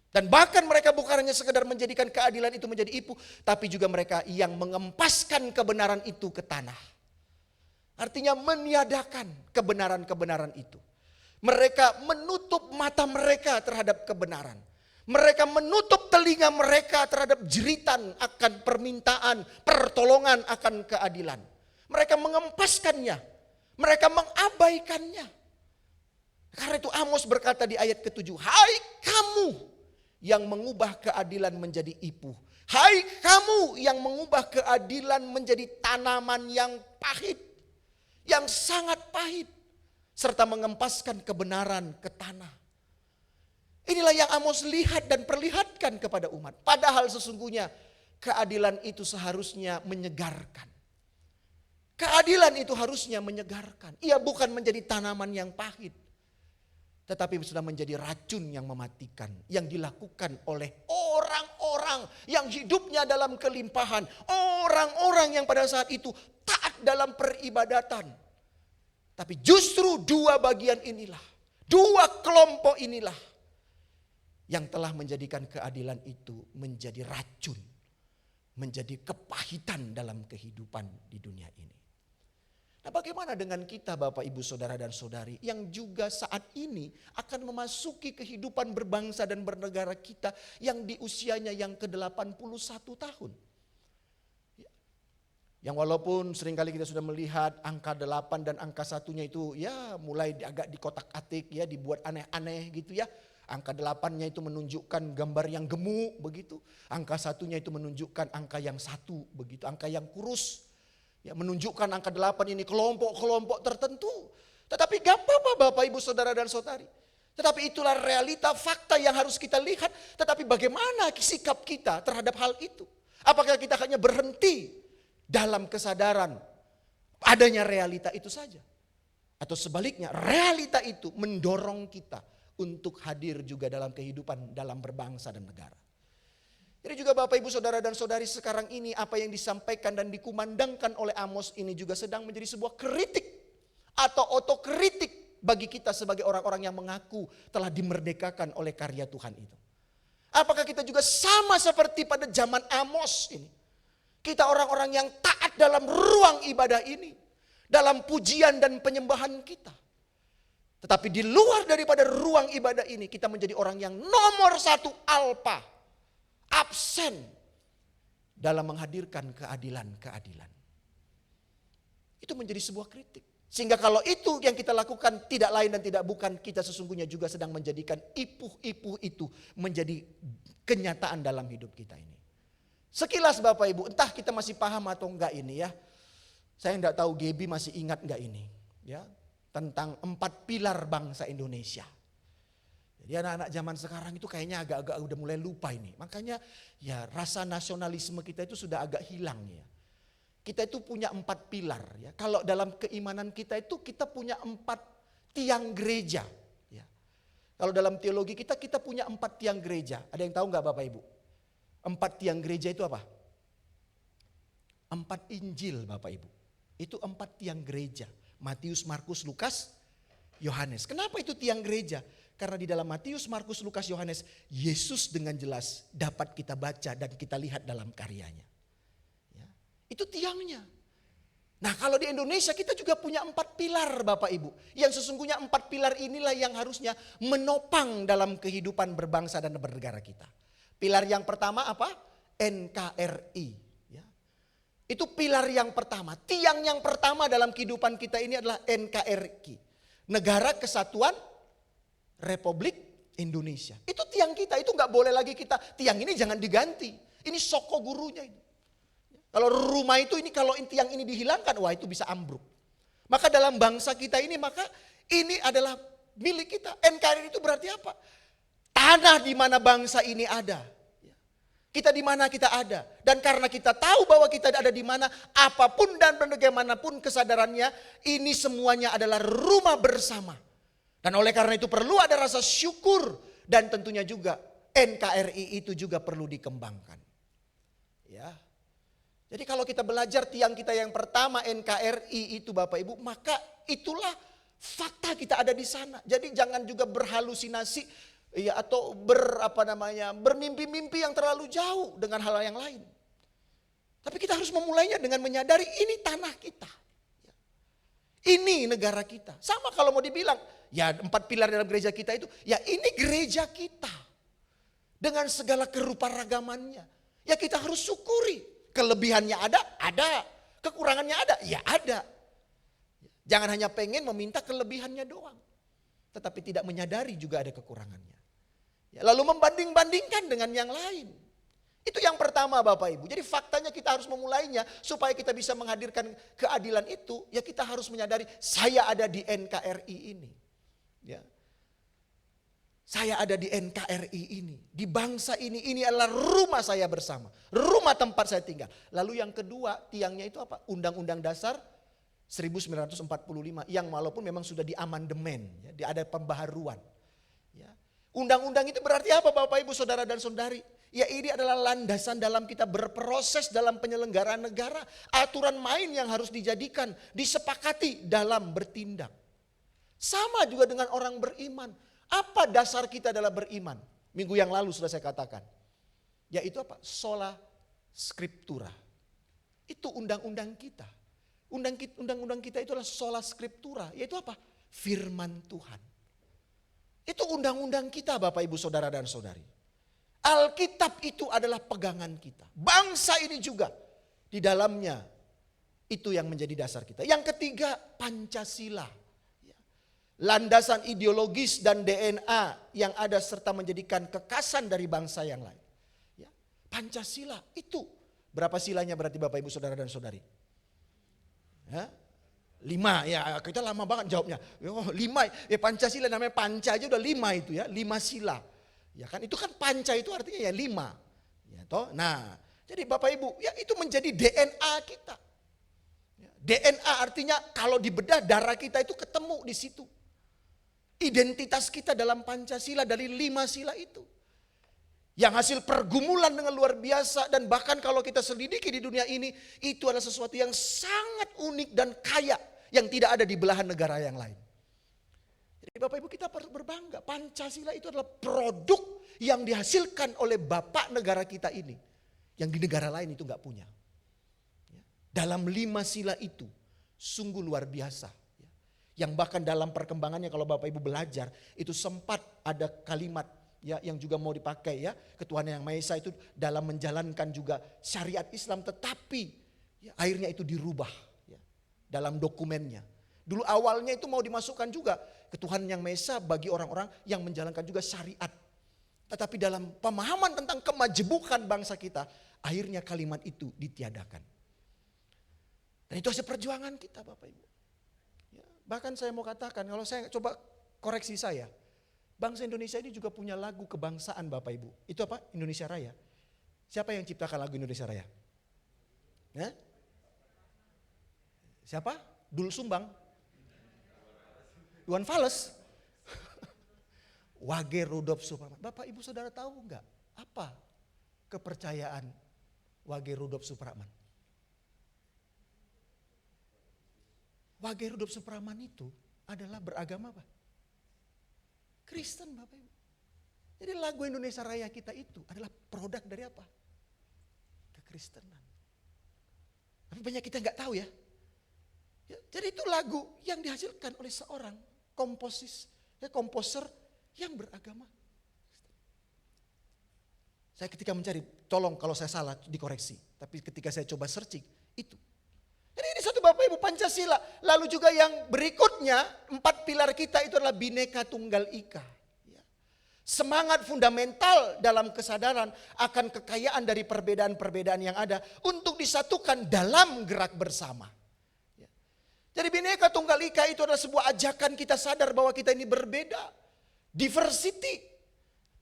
Dan bahkan mereka bukan hanya sekedar menjadikan keadilan itu menjadi ipuh, tapi juga mereka yang mengempaskan kebenaran itu ke tanah. Artinya meniadakan kebenaran-kebenaran itu. Mereka menutup mata mereka terhadap kebenaran. Mereka menutup telinga mereka terhadap jeritan akan permintaan, pertolongan akan keadilan. Mereka mengempaskannya, mereka mengabaikannya. Karena itu Amos berkata di ayat ke-7, "Hai kamu yang mengubah keadilan menjadi ipuh. Hai kamu yang mengubah keadilan menjadi tanaman yang pahit. Yang sangat pahit. Serta mengempaskan kebenaran ke tanah." Inilah yang Amos lihat dan perlihatkan kepada umat. Padahal sesungguhnya keadilan itu seharusnya menyegarkan. Keadilan itu harusnya menyegarkan. Ia bukan menjadi tanaman yang pahit. Tetapi sudah menjadi racun yang mematikan. Yang dilakukan oleh orang-orang yang hidupnya dalam kelimpahan. Orang-orang yang pada saat itu taat dalam peribadatan. Tapi justru dua bagian inilah, dua kelompok inilah yang telah menjadikan keadilan itu menjadi racun. Menjadi kepahitan dalam kehidupan di dunia ini. Nah, bagaimana dengan kita Bapak Ibu Saudara dan Saudari yang juga saat ini akan memasuki kehidupan berbangsa dan bernegara kita yang di usianya yang ke-81 tahun. Yang walaupun seringkali kita sudah melihat angka 8 dan angka 1-nya itu ya mulai agak dikotak-atik ya, dibuat aneh-aneh gitu ya. Angka 8-nya itu menunjukkan gambar yang gemuk begitu. Angka 1-nya itu menunjukkan angka yang 1 begitu, angka yang kurus. Ya, menunjukkan angka 8 ini kelompok-kelompok tertentu. Tetapi gak apa-apa Bapak Ibu Saudara dan Saudari. Tetapi itulah realita fakta yang harus kita lihat. Tetapi bagaimana sikap kita terhadap hal itu? Apakah kita hanya berhenti dalam kesadaran adanya realita itu saja? Atau sebaliknya realita itu mendorong kita untuk hadir juga dalam kehidupan dalam berbangsa dan negara. Jadi juga Bapak Ibu Saudara dan Saudari, sekarang ini apa yang disampaikan dan dikumandangkan oleh Amos ini juga sedang menjadi sebuah kritik atau otokritik bagi kita sebagai orang-orang yang mengaku telah dimerdekakan oleh karya Tuhan itu. Apakah kita juga sama seperti pada zaman Amos ini? Kita orang-orang yang taat dalam ruang ibadah ini, dalam pujian dan penyembahan kita. Tetapi di luar daripada ruang ibadah ini, kita menjadi orang yang nomor satu alpa, absen dalam menghadirkan keadilan-keadilan. Itu menjadi sebuah kritik. Sehingga kalau itu yang kita lakukan tidak lain dan tidak bukan, kita sesungguhnya juga sedang menjadikan ipuh-ipuh itu menjadi kenyataan dalam hidup kita ini. Sekilas Bapak Ibu, entah kita masih paham atau enggak ini ya. Saya enggak tahu Gaby masih ingat enggak ini. Ya, tentang 4 pilar bangsa Indonesia. Jadi anak-anak zaman sekarang itu kayaknya agak-agak udah mulai lupa ini. Makanya ya rasa nasionalisme kita itu sudah agak hilang ya. Kita itu punya 4 pilar ya. Kalau dalam keimanan kita itu kita punya 4 tiang gereja ya. Kalau dalam teologi kita punya 4 tiang gereja. Ada yang tahu nggak Bapak Ibu? 4 tiang gereja itu apa? 4 Injil Bapak Ibu. Itu 4 tiang gereja. Matius, Markus, Lukas, Yohanes. Kenapa itu tiang gereja? Karena di dalam Matius, Markus, Lukas, Yohanes, Yesus dengan jelas dapat kita baca dan kita lihat dalam karyanya. Ya, itu tiangnya. Nah kalau di Indonesia kita juga punya 4 pilar Bapak Ibu. Yang sesungguhnya 4 pilar inilah yang harusnya menopang dalam kehidupan berbangsa dan bernegara kita. Pilar yang pertama apa? NKRI. Itu pilar yang pertama. Tiang yang pertama dalam kehidupan kita ini adalah NKRI. Negara Kesatuan Republik Indonesia. Itu tiang kita. Itu gak boleh lagi kita. Tiang ini jangan diganti. Ini soko gurunya ini. Kalau rumah itu ini kalau tiang ini dihilangkan. Wah itu bisa ambruk. Maka dalam bangsa kita ini maka ini adalah milik kita. NKRI itu berarti apa? Tanah di mana bangsa ini ada. Kita di mana kita ada. Dan karena kita tahu bahwa kita ada di mana, apapun dan bagaimanapun kesadarannya, ini semuanya adalah rumah bersama. Dan oleh karena itu perlu ada rasa syukur. Dan tentunya juga NKRI itu juga perlu dikembangkan. Ya. Jadi kalau kita belajar tiang kita yang pertama NKRI itu Bapak Ibu, maka itulah fakta kita ada di sana. Jadi jangan juga berhalusinasi. Ya, atau bermimpi-mimpi yang terlalu jauh dengan hal yang lain. Tapi kita harus memulainya dengan menyadari ini tanah kita. Ini negara kita. Sama kalau mau dibilang, ya 4 pilar dalam gereja kita itu, ya ini gereja kita. Dengan segala keruparagamannya. Ya kita harus syukuri. Kelebihannya ada. Kekurangannya ada, ya ada. Jangan hanya pengen meminta kelebihannya doang. Tetapi tidak menyadari juga ada kekurangannya. Ya, lalu membanding-bandingkan dengan yang lain. Itu yang pertama Bapak Ibu. Jadi faktanya kita harus memulainya supaya kita bisa menghadirkan keadilan itu. Ya kita harus menyadari saya ada di NKRI ini. Ya. Saya ada di NKRI ini. Di bangsa ini adalah rumah saya bersama. Rumah tempat saya tinggal. Lalu yang kedua tiangnya itu apa? Undang-Undang Dasar 1945 yang walaupun memang sudah diamandemen. Ya, ada pembaharuan. Ya. Undang-undang itu berarti apa Bapak Ibu Saudara dan Saudari? Ya ini adalah landasan dalam kita berproses dalam penyelenggaraan negara. Aturan main yang harus dijadikan, disepakati dalam bertindak. Sama juga dengan orang beriman. Apa dasar kita dalam beriman? Minggu yang lalu sudah saya katakan. Yaitu apa? Sola Scriptura. Itu undang-undang kita. Undang-undang kita itu adalah sola Scriptura. Yaitu apa? Firman Tuhan. Itu undang-undang kita Bapak Ibu Saudara dan Saudari. Alkitab itu adalah pegangan kita. Bangsa ini juga di dalamnya itu yang menjadi dasar kita. Yang ketiga Pancasila. Landasan ideologis dan DNA yang ada serta menjadikan kekasan dari bangsa yang lain. Ya, Pancasila itu berapa silanya berarti Bapak Ibu Saudara dan Saudari? Ya, 5 ya kita lama banget jawabnya. Oh 5 ya Pancasila namanya Panca aja udah 5 itu ya 5 sila. Ya kan itu kan Panca itu artinya ya 5. Ya toh. Nah jadi Bapak Ibu ya itu menjadi DNA kita. Ya, DNA artinya kalau dibedah darah kita itu ketemu di situ. identitas kita dalam Pancasila dari 5 sila itu. Yang hasil pergumulan dengan luar biasa, dan bahkan kalau kita selidiki di dunia ini, itu adalah sesuatu yang sangat unik dan kaya yang tidak ada di belahan negara yang lain. Jadi Bapak Ibu, kita harus berbangga. Pancasila itu adalah produk yang dihasilkan oleh Bapak negara kita ini, yang di negara lain itu nggak punya. Dalam 5 sila itu sungguh luar biasa. Yang bahkan dalam perkembangannya kalau Bapak Ibu belajar, itu sempat ada kalimat ya yang juga mau dipakai ya, Ketuhanan Yang Maha Esa itu dalam menjalankan juga syariat Islam, tetapi ya, akhirnya itu dirubah ya, dalam dokumennya. Dulu awalnya itu mau dimasukkan juga Ketuhanan Yang Maha Esa bagi orang-orang yang menjalankan juga syariat. Tetapi dalam pemahaman tentang kemajemukan bangsa kita, akhirnya kalimat itu ditiadakan. Dan itu hasil perjuangan kita Bapak Ibu. Ya, bahkan saya mau katakan, kalau saya coba koreksi saya, bangsa Indonesia ini juga punya lagu kebangsaan Bapak Ibu. Itu apa? Indonesia Raya. Siapa yang ciptakan lagu Indonesia Raya? Ya? Siapa? Dul Sumbang? Iwan Fals? Wage Rudolf Supratman. Bapak Ibu Saudara tahu enggak apa kepercayaan Wage Rudolf Supratman? Wage Rudolf Supratman itu adalah beragama apa? Kristen Bapak Ibu. Jadi lagu Indonesia Raya kita itu adalah produk dari apa? Kekristenan. Tapi banyak kita nggak tahu ya. Jadi itu lagu yang dihasilkan oleh seorang komposer yang beragama. Saya ketika mencari, tolong kalau saya salah dikoreksi. Tapi ketika saya coba searching, itu. Jadi ini satu Bapak Ibu Pancasila. Lalu juga yang berikutnya, 4 pilar kita itu adalah Bhinneka Tunggal Ika. Semangat fundamental dalam kesadaran akan kekayaan dari perbedaan-perbedaan yang ada untuk disatukan dalam gerak bersama. Jadi Bhinneka Tunggal Ika itu adalah sebuah ajakan kita sadar bahwa kita ini berbeda. Diversity.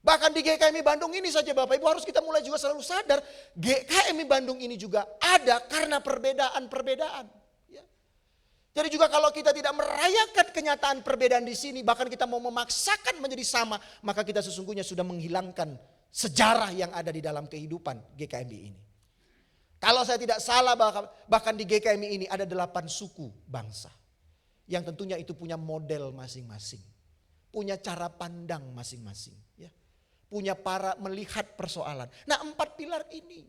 Bahkan di GKMI Bandung ini saja Bapak Ibu harus kita mulai juga selalu sadar. GKMI Bandung ini juga ada karena perbedaan-perbedaan. Ya. Jadi juga kalau kita tidak merayakan kenyataan perbedaan di sini, bahkan kita mau memaksakan menjadi sama, maka kita sesungguhnya sudah menghilangkan sejarah yang ada di dalam kehidupan GKMI ini. Kalau saya tidak salah, bahkan di GKMI ini ada 8 suku bangsa. Yang tentunya itu punya model masing-masing. Punya cara pandang masing-masing. Ya. Punya para melihat persoalan. Nah 4 pilar ini.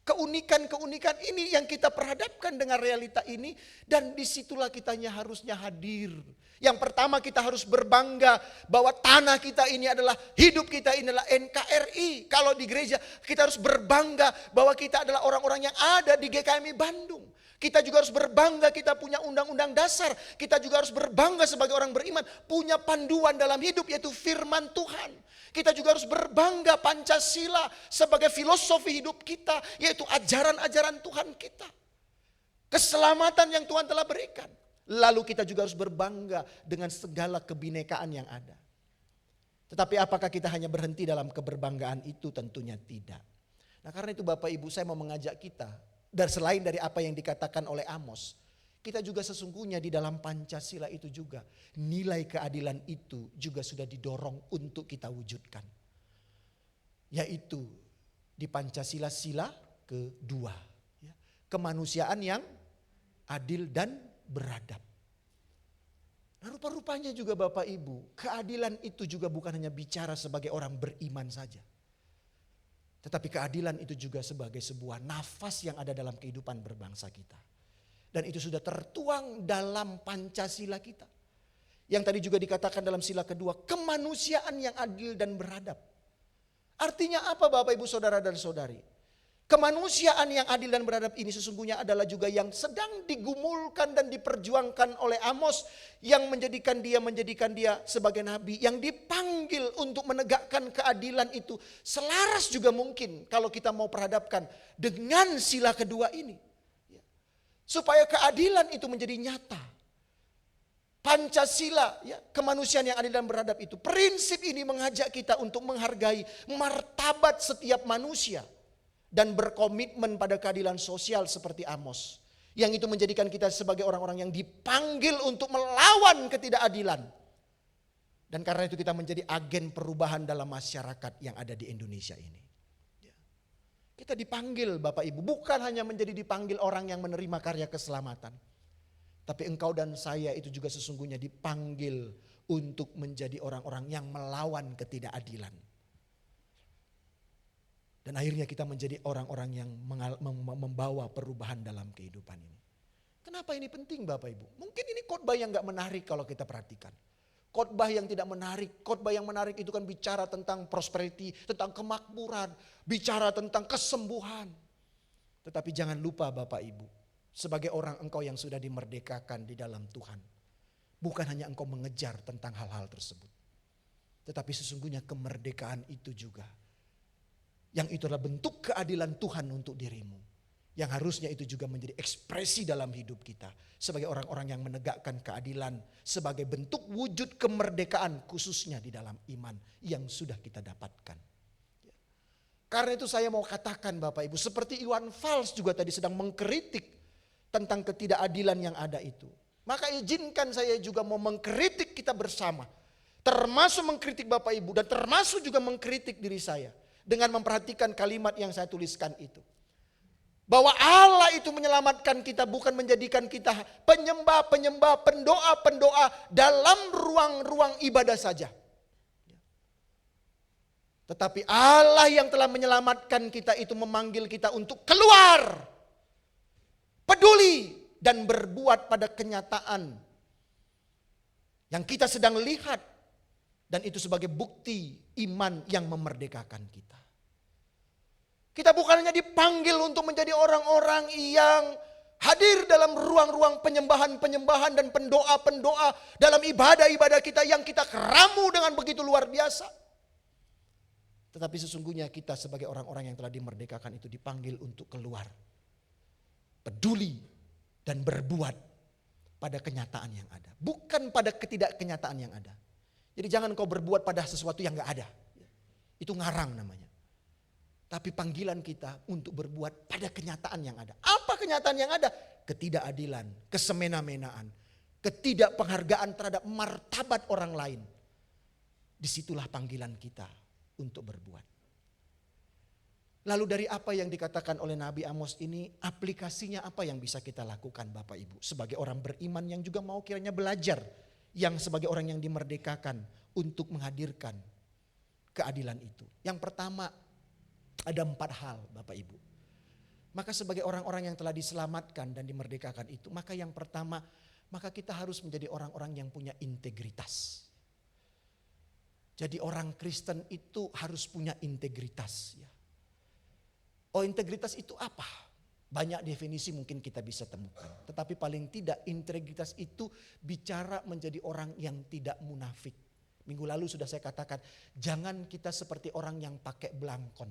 Keunikan-keunikan ini yang kita perhadapkan dengan realita ini. Dan disitulah kitanya harusnya hadir. Yang pertama kita harus berbangga bahwa tanah kita ini adalah, hidup kita ini adalah NKRI. Kalau di gereja kita harus berbangga bahwa kita adalah orang-orang yang ada di GKMI Bandung. Kita juga harus berbangga kita punya undang-undang dasar. Kita juga harus berbangga sebagai orang beriman punya panduan dalam hidup yaitu firman Tuhan. Kita juga harus berbangga Pancasila sebagai filosofi hidup kita yaitu ajaran-ajaran Tuhan kita. Keselamatan yang Tuhan telah berikan. Lalu kita juga harus berbangga dengan segala kebinekaan yang ada. Tetapi apakah kita hanya berhenti dalam keberbanggaan itu? Tentunya tidak. Nah karena itu Bapak Ibu saya mau mengajak kita. Dan selain dari apa yang dikatakan oleh Amos, kita juga sesungguhnya di dalam Pancasila itu juga nilai keadilan itu juga sudah didorong untuk kita wujudkan. Yaitu di Pancasila sila kedua. Kemanusiaan yang adil dan beradab. Nah rupa-rupanya juga Bapak Ibu, keadilan itu juga bukan hanya bicara sebagai orang beriman saja. Tetapi keadilan itu juga sebagai sebuah nafas yang ada dalam kehidupan berbangsa kita. Dan itu sudah tertuang dalam Pancasila kita. Yang tadi juga dikatakan dalam sila kedua, kemanusiaan yang adil dan beradab. Artinya apa Bapak Ibu Saudara dan Saudari? Kemanusiaan yang adil dan beradab ini sesungguhnya adalah juga yang sedang digumulkan dan diperjuangkan oleh Amos yang menjadikan dia sebagai nabi yang dipanggil untuk menegakkan keadilan itu selaras juga mungkin kalau kita mau perhadapkan dengan sila kedua ini. Supaya keadilan itu menjadi nyata. Pancasila, ya, kemanusiaan yang adil dan beradab itu. Prinsip ini mengajak kita untuk menghargai martabat setiap manusia. Dan berkomitmen pada keadilan sosial seperti Amos. Yang itu menjadikan kita sebagai orang-orang yang dipanggil untuk melawan ketidakadilan. Dan karena itu kita menjadi agen perubahan dalam masyarakat yang ada di Indonesia ini. Ya. Kita dipanggil Bapak Ibu, bukan hanya menjadi dipanggil orang yang menerima karya keselamatan. Tapi engkau dan saya itu juga sesungguhnya dipanggil untuk menjadi orang-orang yang melawan ketidakadilan. Dan akhirnya kita menjadi orang-orang yang membawa perubahan dalam kehidupan ini. Kenapa ini penting Bapak Ibu? Mungkin ini khotbah yang gak menarik kalau kita perhatikan. Khotbah yang tidak menarik, khotbah yang menarik itu kan bicara tentang prosperity, tentang kemakmuran, bicara tentang kesembuhan. Tetapi jangan lupa Bapak Ibu, sebagai orang engkau yang sudah dimerdekakan di dalam Tuhan. Bukan hanya engkau mengejar tentang hal-hal tersebut. Tetapi sesungguhnya kemerdekaan itu juga. Yang itu adalah bentuk keadilan Tuhan untuk dirimu. Yang harusnya itu juga menjadi ekspresi dalam hidup kita. Sebagai orang-orang yang menegakkan keadilan. Sebagai bentuk wujud kemerdekaan khususnya di dalam iman yang sudah kita dapatkan. Karena itu saya mau katakan Bapak Ibu. Seperti Iwan Fals juga tadi sedang mengkritik tentang ketidakadilan yang ada itu. Maka izinkan saya juga mau mengkritik kita bersama. Termasuk mengkritik Bapak Ibu dan termasuk juga mengkritik diri saya. Dengan memperhatikan kalimat yang saya tuliskan itu. Bahwa Allah itu menyelamatkan kita, bukan menjadikan kita penyembah-penyembah, pendoa-pendoa dalam ruang-ruang ibadah saja. Tetapi Allah yang telah menyelamatkan kita itu memanggil kita untuk keluar. Peduli dan berbuat pada kenyataan yang kita sedang lihat. Dan itu sebagai bukti iman yang memerdekakan kita. Kita bukan hanya dipanggil untuk menjadi orang-orang yang hadir dalam ruang-ruang penyembahan-penyembahan dan pendoa-pendoa dalam ibadah-ibadah kita yang kita keramu dengan begitu luar biasa. Tetapi sesungguhnya kita sebagai orang-orang yang telah dimerdekakan itu dipanggil untuk keluar. Peduli dan berbuat pada kenyataan yang ada. Bukan pada ketidakkenyataan yang ada. Jadi jangan kau berbuat pada sesuatu yang gak ada. Itu ngarang namanya. Tapi panggilan kita untuk berbuat pada kenyataan yang ada. Apa kenyataan yang ada? Ketidakadilan, kesemena-menaan, ketidakpenghargaan terhadap martabat orang lain. Disitulah panggilan kita untuk berbuat. Lalu dari apa yang dikatakan oleh Nabi Amos ini, aplikasinya apa yang bisa kita lakukan Bapak Ibu? Sebagai orang beriman yang juga mau kiranya belajar, yang sebagai orang yang dimerdekakan untuk menghadirkan keadilan itu. Yang pertama, ada 4 hal Bapak Ibu. Maka sebagai orang-orang yang telah diselamatkan dan dimerdekakan itu, maka yang pertama, maka kita harus menjadi orang-orang yang punya integritas. Jadi orang Kristen itu harus punya integritas. Ya. Oh, integritas itu apa? Banyak definisi mungkin kita bisa temukan. Tetapi paling tidak integritas itu bicara menjadi orang yang tidak munafik. Minggu lalu sudah saya katakan, jangan kita seperti orang yang pakai belangkon.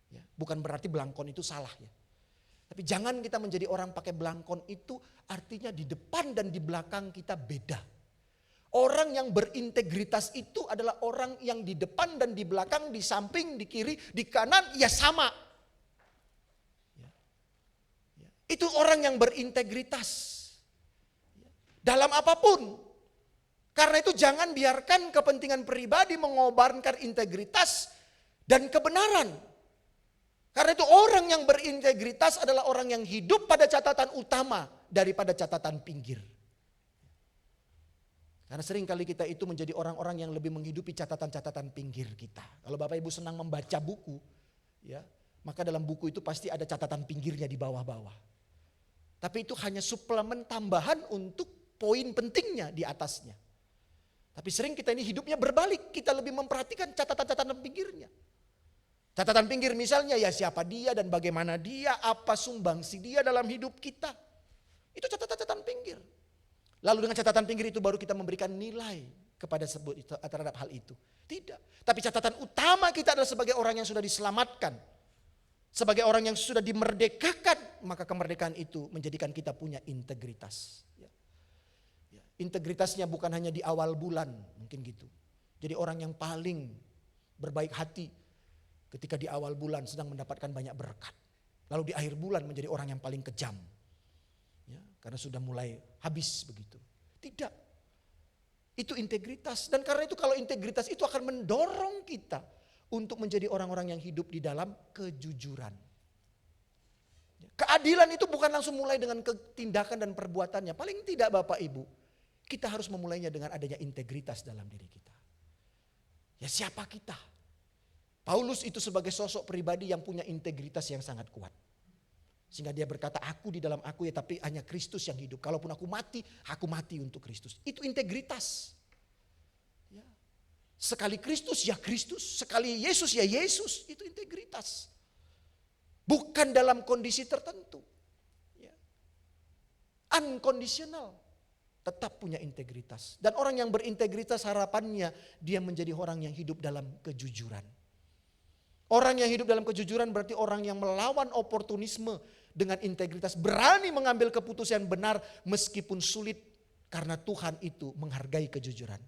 Ya, bukan berarti belangkon itu salah ya. Tapi jangan kita menjadi orang pakai belangkon itu artinya di depan dan di belakang kita beda. Orang yang berintegritas itu adalah orang yang di depan dan di belakang, di samping, di kiri, di kanan ya sama. Ya. Ya. Itu orang yang berintegritas. Ya. Dalam apapun. Karena itu jangan biarkan kepentingan pribadi mengobarkan integritas dan kebenaran. Karena itu orang yang berintegritas adalah orang yang hidup pada catatan utama daripada catatan pinggir. Karena sering kali kita itu menjadi orang-orang yang lebih menghidupi catatan-catatan pinggir kita. Kalau Bapak Ibu senang membaca buku, ya, maka dalam buku itu pasti ada catatan pinggirnya di bawah-bawah. Tapi itu hanya suplemen tambahan untuk poin pentingnya di atasnya. Tapi sering kita ini hidupnya berbalik, kita lebih memperhatikan catatan-catatan pinggirnya. Catatan pinggir misalnya ya siapa dia dan bagaimana dia, apa sumbangsi dia dalam hidup kita. Itu catatan-catatan pinggir. Lalu dengan catatan pinggir itu baru kita memberikan nilai kepada terhadap hal itu. Tidak. Tapi catatan utama kita adalah sebagai orang yang sudah diselamatkan. Sebagai orang yang sudah dimerdekakan, maka kemerdekaan itu menjadikan kita punya integritas. Integritasnya bukan hanya di awal bulan, mungkin gitu. Jadi orang yang paling berbaik hati ketika di awal bulan sedang mendapatkan banyak berkat. Lalu di akhir bulan menjadi orang yang paling kejam. Ya, karena sudah mulai habis begitu. Tidak. Itu integritas. Dan karena itu kalau integritas itu akan mendorong kita untuk menjadi orang-orang yang hidup di dalam kejujuran. Keadilan itu bukan langsung mulai dengan tindakan dan perbuatannya. Paling tidak Bapak Ibu, kita harus memulainya dengan adanya integritas dalam diri kita. Ya siapa kita? Paulus itu sebagai sosok pribadi yang punya integritas yang sangat kuat. Sehingga dia berkata, aku di dalam aku ya, tapi hanya Kristus yang hidup. Kalaupun aku mati untuk Kristus. Itu integritas. Ya. Sekali Kristus ya Kristus, sekali Yesus ya Yesus. Itu integritas. Bukan dalam kondisi tertentu. Ya. Unconditional. Tetap punya integritas. Dan orang yang berintegritas harapannya dia menjadi orang yang hidup dalam kejujuran. Orang yang hidup dalam kejujuran berarti orang yang melawan oportunisme dengan integritas. Berani mengambil keputusan benar meskipun sulit. Karena Tuhan itu menghargai kejujuran.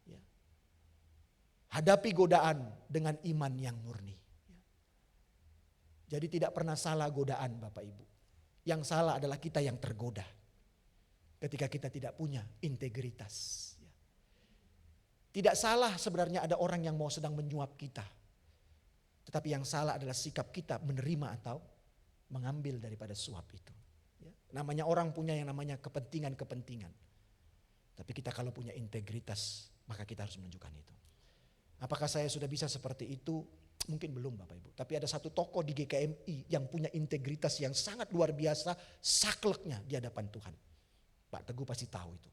Ya. Hadapi godaan dengan iman yang murni. Ya. Jadi tidak pernah salah godaan Bapak Ibu. Yang salah adalah kita yang tergoda. Ketika kita tidak punya integritas. Ya. Tidak salah sebenarnya ada orang yang mau sedang menyuap kita. Tetapi yang salah adalah sikap kita menerima atau mengambil daripada suap itu. Ya. Namanya orang punya yang namanya kepentingan-kepentingan. Tapi kita kalau punya integritas, maka kita harus menunjukkan itu. Apakah saya sudah bisa seperti itu? Mungkin belum Bapak Ibu. Tapi ada satu tokoh di GKMI yang punya integritas yang sangat luar biasa, sakleknya di hadapan Tuhan. Pak Teguh pasti tahu itu.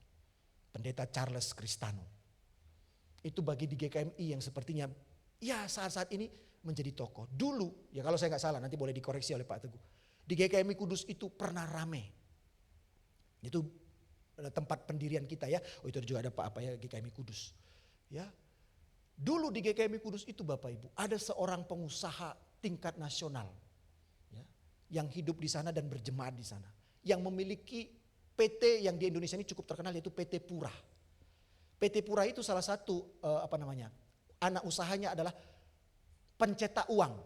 Pendeta Charles Cristano. Itu bagi di GKMI yang sepertinya ya saat-saat ini menjadi tokoh. Dulu, ya kalau saya nggak salah nanti boleh dikoreksi oleh Pak Teguh. Di GKMI Kudus itu pernah rame. Itu tempat pendirian kita ya. Oh itu juga ada apa ya GKMI Kudus. Ya. Dulu di GKMI Kudus itu Bapak Ibu ada seorang pengusaha tingkat nasional. Ya, yang hidup di sana dan berjemaat di sana. Yang memiliki PT yang di Indonesia ini cukup terkenal yaitu PT Pura. PT Pura itu salah satu anak usahanya adalah pencetak uang.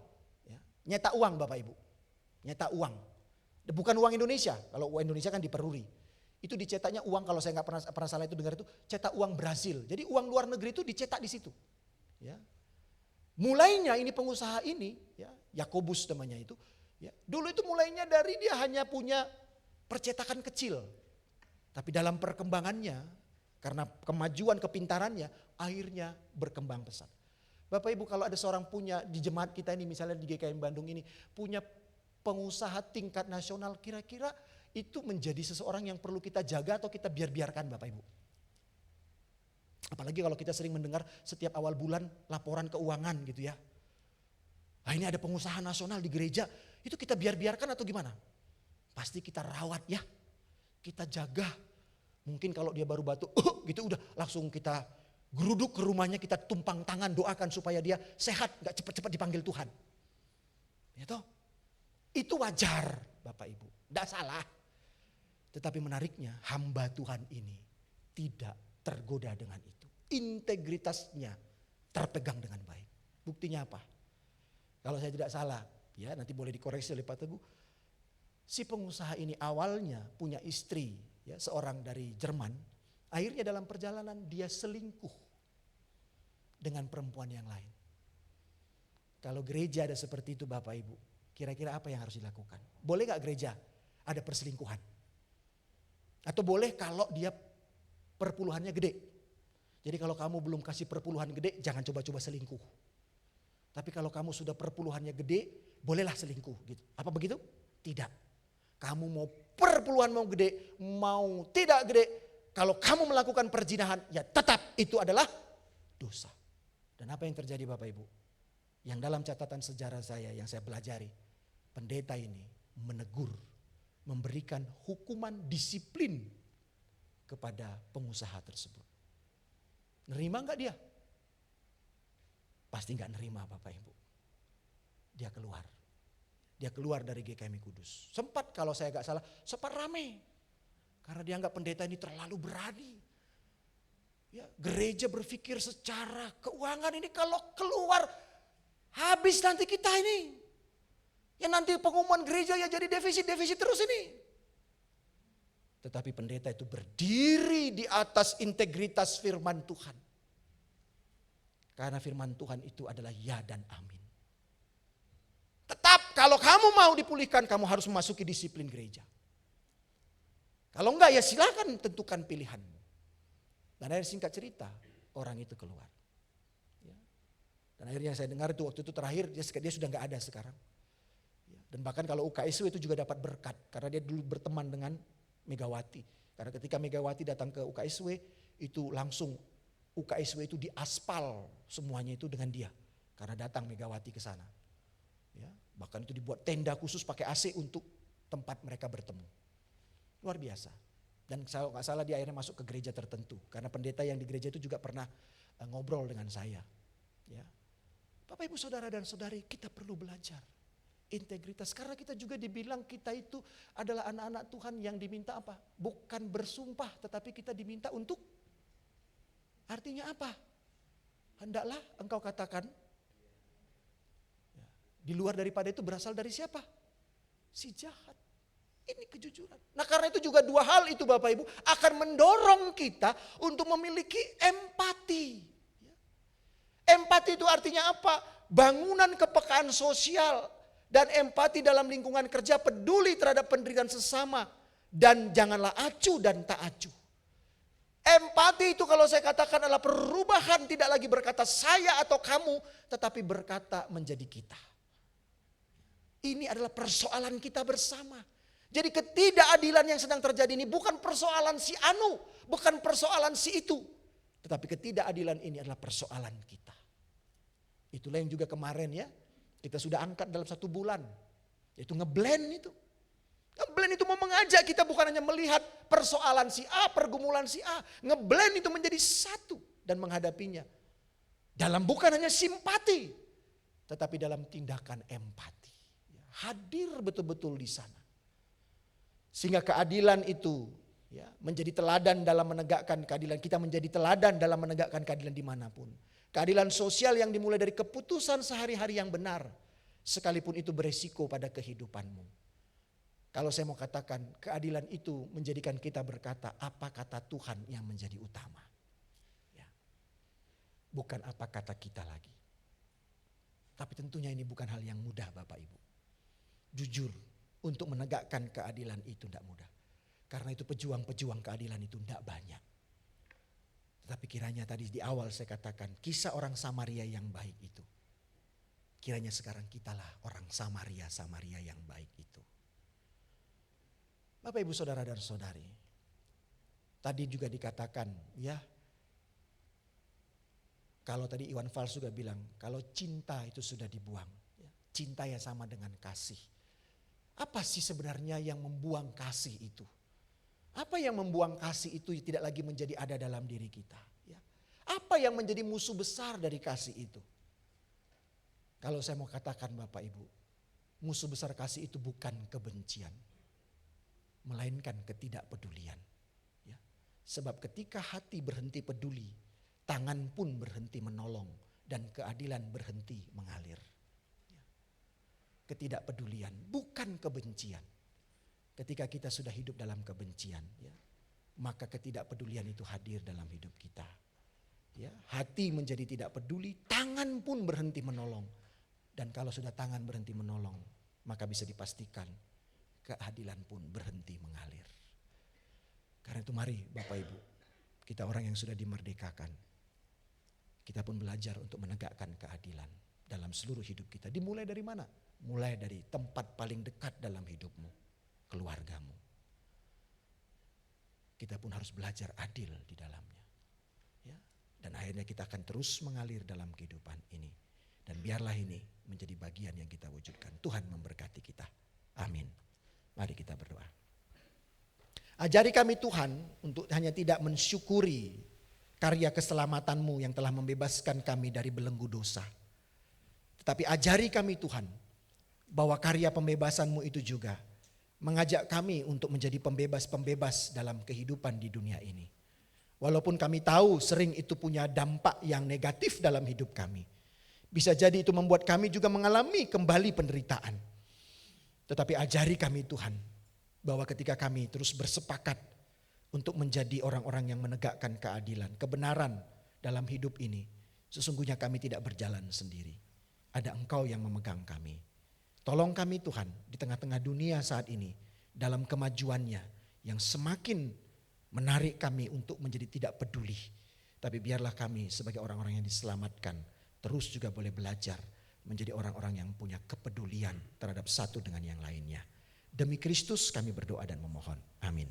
Ya. Nyetak uang Bapak Ibu. Nyetak uang. Bukan uang Indonesia. Kalau uang Indonesia kan diperuri. Itu dicetaknya uang kalau saya nggak pernah salah itu dengar itu cetak uang Brasil. Jadi uang luar negeri itu dicetak di situ. Ya. Mulainya ini pengusaha ini, ya, Yakobus namanya itu. Ya. Dulu itu mulainya dari dia hanya punya percetakan kecil. Tapi dalam perkembangannya, karena kemajuan kepintarannya, akhirnya berkembang pesat. Bapak Ibu kalau ada seorang punya di jemaat kita ini misalnya di GKM Bandung ini punya pengusaha tingkat nasional kira-kira itu menjadi seseorang yang perlu kita jaga atau kita biarkan Bapak Ibu. Apalagi kalau kita sering mendengar setiap awal bulan laporan keuangan gitu ya. Nah ini ada pengusaha nasional di gereja itu kita biarkan atau gimana? Pasti kita rawat ya. Kita jaga. Mungkin kalau dia baru batuk gitu udah langsung kita geruduk ke rumahnya, kita tumpang tangan doakan supaya dia sehat, gak cepat-cepat dipanggil Tuhan. Itu wajar Bapak Ibu, gak salah. Tetapi menariknya hamba Tuhan ini tidak tergoda dengan itu. Integritasnya terpegang dengan baik. Buktinya apa? Kalau saya tidak salah, ya nanti boleh dikoreksi oleh Pak Teguh. Si pengusaha ini awalnya punya istri, ya seorang dari Jerman. Akhirnya dalam perjalanan dia selingkuh dengan perempuan yang lain. Kalau gereja ada seperti itu Bapak Ibu, kira-kira apa yang harus dilakukan? Boleh gak gereja ada perselingkuhan? Atau boleh kalau dia perpuluhannya gede. Jadi kalau kamu belum kasih perpuluhan gede, jangan coba-coba selingkuh. Tapi kalau kamu sudah perpuluhannya gede, bolehlah selingkuh gitu. Apa begitu? Tidak. Kamu mau perpuluhan mau gede, mau tidak gede, kalau kamu melakukan perzinahan, ya tetap itu adalah dosa. Dan apa yang terjadi Bapak Ibu? Yang dalam catatan sejarah saya yang saya pelajari, pendeta ini menegur, memberikan hukuman disiplin kepada pengusaha tersebut. Nerima enggak dia? Pasti enggak nerima Bapak Ibu. Dia keluar. Dia keluar dari GKMI Kudus. Sempat kalau saya enggak salah, sempat rame. Karena dianggap pendeta ini terlalu berani. Ya, gereja berpikir secara keuangan ini kalau keluar habis nanti kita ini. Ya nanti pengumuman gereja ya jadi defisit terus ini. Tetapi pendeta itu berdiri di atas integritas firman Tuhan. Karena firman Tuhan itu adalah ya dan amin. Tetap kalau kamu mau dipulihkan, kamu harus memasuki disiplin gereja. Kalau enggak ya silakan tentukan pilihanmu. Dan akhirnya singkat cerita, orang itu keluar. Ya. Dan akhirnya saya dengar itu waktu itu terakhir dia sudah enggak ada sekarang. Ya. Dan bahkan kalau UKSW itu juga dapat berkat. Karena dia dulu berteman dengan Megawati. Karena ketika Megawati datang ke UKSW, itu langsung UKSW itu diaspal semuanya itu dengan dia. Karena datang Megawati ke sana. Ya, bahkan itu dibuat tenda khusus pakai AC untuk tempat mereka bertemu. Luar biasa. Dan kalau nggak salah dia akhirnya masuk ke gereja tertentu. Karena pendeta yang di gereja itu juga pernah ngobrol dengan saya. Ya. Bapak Ibu Saudara dan Saudari, kita perlu belajar integritas. Karena kita juga dibilang kita itu adalah anak-anak Tuhan yang diminta apa? Bukan bersumpah, tetapi kita diminta untuk, artinya apa? Hendaklah engkau katakan, di luar daripada itu berasal dari siapa? Si jahat. Ini kejujuran. Nah karena itu juga dua hal itu Bapak Ibu akan mendorong kita untuk memiliki empati. Empati itu artinya apa? Bangunan kepekaan sosial dan empati dalam lingkungan kerja, peduli terhadap penderitaan sesama, dan janganlah acuh dan tak acuh. Empati itu kalau saya katakan adalah perubahan, tidak lagi berkata saya atau kamu, tetapi berkata menjadi kita. Ini adalah persoalan kita bersama. Jadi ketidakadilan yang sedang terjadi ini bukan persoalan si anu, bukan persoalan si itu. Tetapi ketidakadilan ini adalah persoalan kita. Itulah yang juga kemarin ya, kita sudah angkat dalam 1 bulan. Yaitu ngeblend itu. Ngeblend itu mau mengajak kita bukan hanya melihat persoalan si A, pergumulan si A. Ngeblend itu menjadi satu dan menghadapinya. Dalam bukan hanya simpati, tetapi dalam tindakan empati. Hadir betul-betul di sana. Sehingga keadilan itu ya, menjadi teladan dalam menegakkan keadilan. Kita menjadi teladan dalam menegakkan keadilan dimanapun. Keadilan sosial yang dimulai dari keputusan sehari-hari yang benar. Sekalipun itu beresiko pada kehidupanmu. Kalau saya mau katakan keadilan itu menjadikan kita berkata apa kata Tuhan yang menjadi utama. Ya. Bukan apa kata kita lagi. Tapi tentunya ini bukan hal yang mudah Bapak Ibu. Jujur. Untuk menegakkan keadilan itu tidak mudah. Karena itu pejuang-pejuang keadilan itu tidak banyak. Tetapi kiranya tadi di awal saya katakan kisah orang Samaria yang baik itu. Kiranya sekarang kitalah orang Samaria yang baik itu. Bapak Ibu Saudara dan Saudari. Tadi juga dikatakan ya. Kalau tadi Iwan Fals juga bilang kalau cinta itu sudah dibuang. Cinta yang sama dengan kasih. Apa sih sebenarnya yang membuang kasih itu? Apa yang membuang kasih itu tidak lagi menjadi ada dalam diri kita? Ya. Apa yang menjadi musuh besar dari kasih itu? Kalau saya mau katakan Bapak Ibu, musuh besar kasih itu bukan kebencian, melainkan ketidakpedulian. Ya. Sebab ketika hati berhenti peduli, tangan pun berhenti menolong dan keadilan berhenti mengalir. Ketidakpedulian, bukan kebencian. Ketika kita sudah hidup dalam kebencian, ya, maka ketidakpedulian itu hadir dalam hidup kita. Ya, hati menjadi tidak peduli, tangan pun berhenti menolong. Dan kalau sudah tangan berhenti menolong, maka bisa dipastikan keadilan pun berhenti mengalir. Karena itu mari Bapak Ibu, kita orang yang sudah dimerdekakan, kita pun belajar untuk menegakkan keadilan dalam seluruh hidup kita. Dimulai dari mana? Mulai dari tempat paling dekat dalam hidupmu, keluargamu. Kita pun harus belajar adil di dalamnya. Ya. Dan akhirnya kita akan terus mengalir dalam kehidupan ini. Dan biarlah ini menjadi bagian yang kita wujudkan. Tuhan memberkati kita. Amin. Mari kita berdoa. Ajari kami Tuhan untuk hanya tidak mensyukuri karya keselamatanmu yang telah membebaskan kami dari belenggu dosa. Tetapi ajari kami Tuhan bahwa karya pembebasanmu itu juga mengajak kami untuk menjadi pembebas-pembebas dalam kehidupan di dunia ini. Walaupun kami tahu sering itu punya dampak yang negatif dalam hidup kami. Bisa jadi itu membuat kami juga mengalami kembali penderitaan. Tetapi ajari kami Tuhan Bahwa ketika kami terus bersepakat untuk menjadi orang-orang yang menegakkan keadilan, kebenaran dalam hidup ini, sesungguhnya kami tidak berjalan sendiri. Ada Engkau yang memegang kami. Tolong kami Tuhan di tengah-tengah dunia saat ini dalam kemajuannya yang semakin menarik kami untuk menjadi tidak peduli. Tapi biarlah kami sebagai orang-orang yang diselamatkan terus juga boleh belajar menjadi orang-orang yang punya kepedulian terhadap satu dengan yang lainnya. Demi Kristus kami berdoa dan memohon. Amin.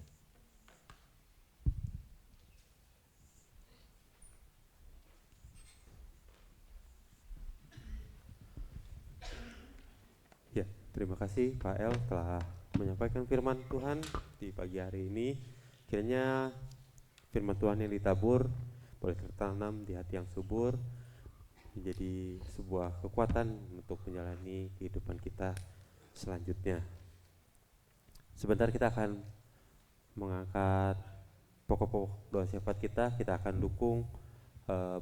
Ya, terima kasih Pak El telah menyampaikan firman Tuhan di pagi hari ini. Kiranya firman Tuhan yang ditabur boleh tertanam di hati yang subur, menjadi sebuah kekuatan untuk menjalani kehidupan kita selanjutnya. Sebentar kita akan mengangkat pokok-pokok doa syafaat kita akan dukung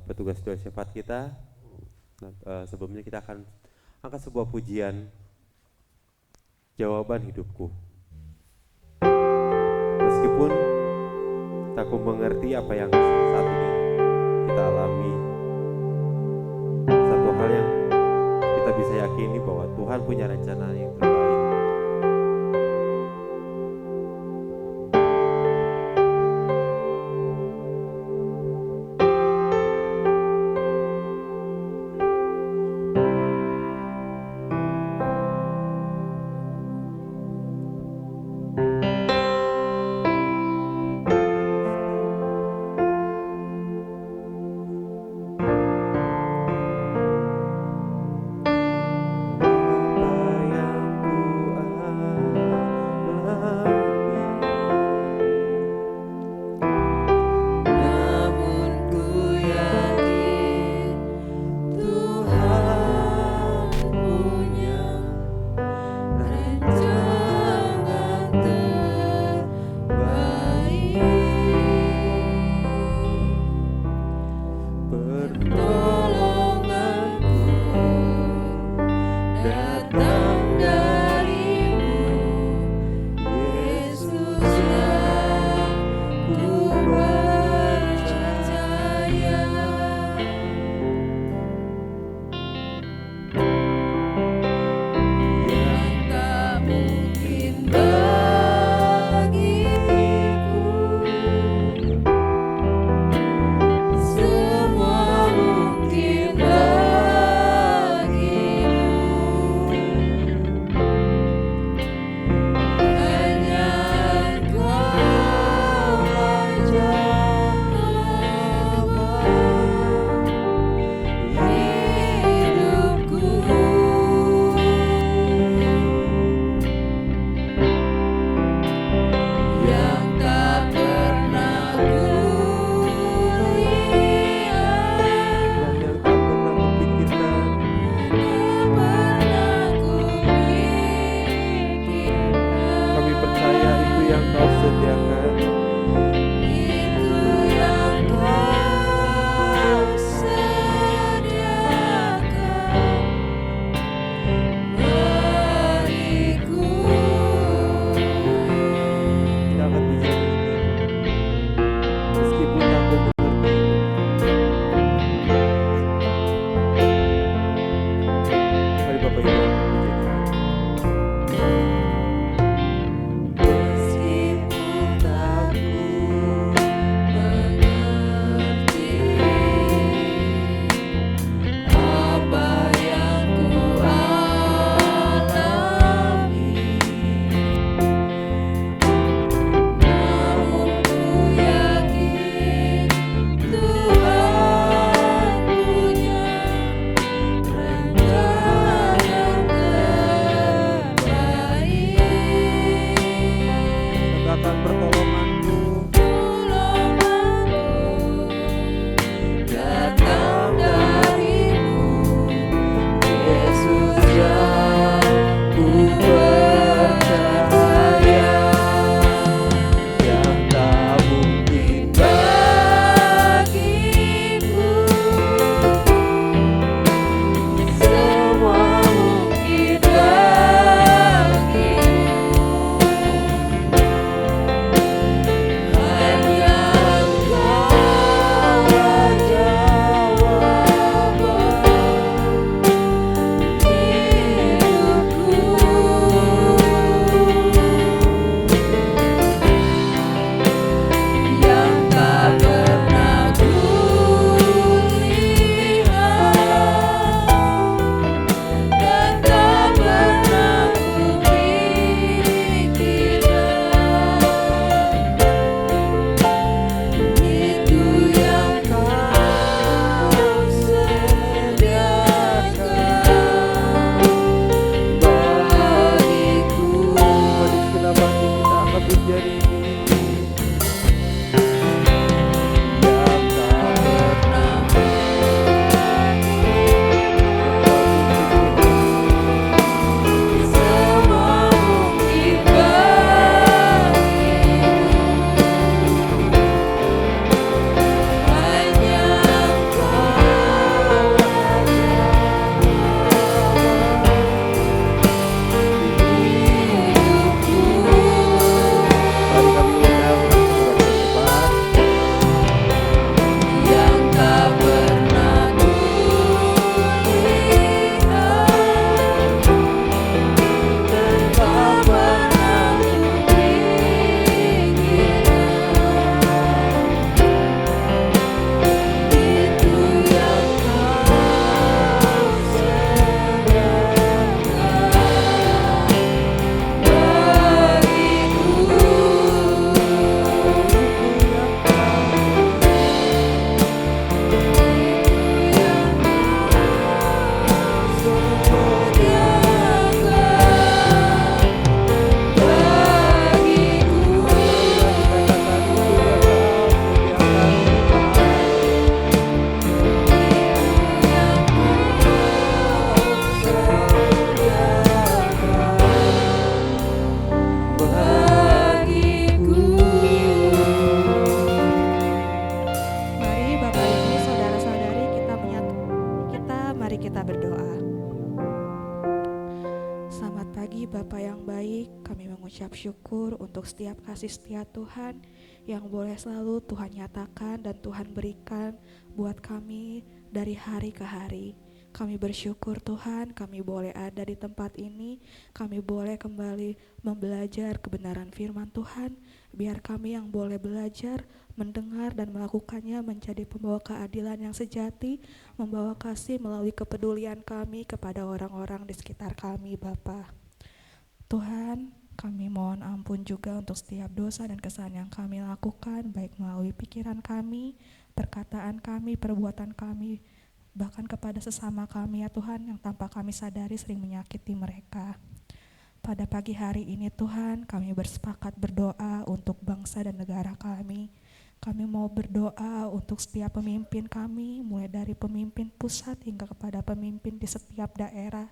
petugas doa syafaat kita. Sebelumnya kita akan angkat sebuah pujian, jawaban hidupku. Meskipun tak ku mengerti apa yang saat ini kita alami, satu hal yang kita bisa yakini bahwa Tuhan punya rencana yang terbaik. pagi Bapa yang baik, kami mengucap syukur untuk setiap kasih setia Tuhan yang boleh selalu Tuhan nyatakan dan Tuhan berikan buat kami dari hari ke hari. Kami bersyukur Tuhan, kami boleh ada di tempat ini, kami boleh kembali membelajar kebenaran firman Tuhan, biar kami yang boleh belajar, mendengar dan melakukannya menjadi pembawa keadilan yang sejati, membawa kasih melalui kepedulian kami kepada orang-orang di sekitar kami Bapa. Tuhan, kami mohon ampun juga untuk setiap dosa dan kesalahan yang kami lakukan, baik melalui pikiran kami, perkataan kami, perbuatan kami, bahkan kepada sesama kami ya Tuhan, yang tanpa kami sadari sering menyakiti mereka. Pada pagi hari ini Tuhan, kami bersepakat berdoa untuk bangsa dan negara kami. Kami mau berdoa untuk setiap pemimpin kami, mulai dari pemimpin pusat hingga kepada pemimpin di setiap daerah.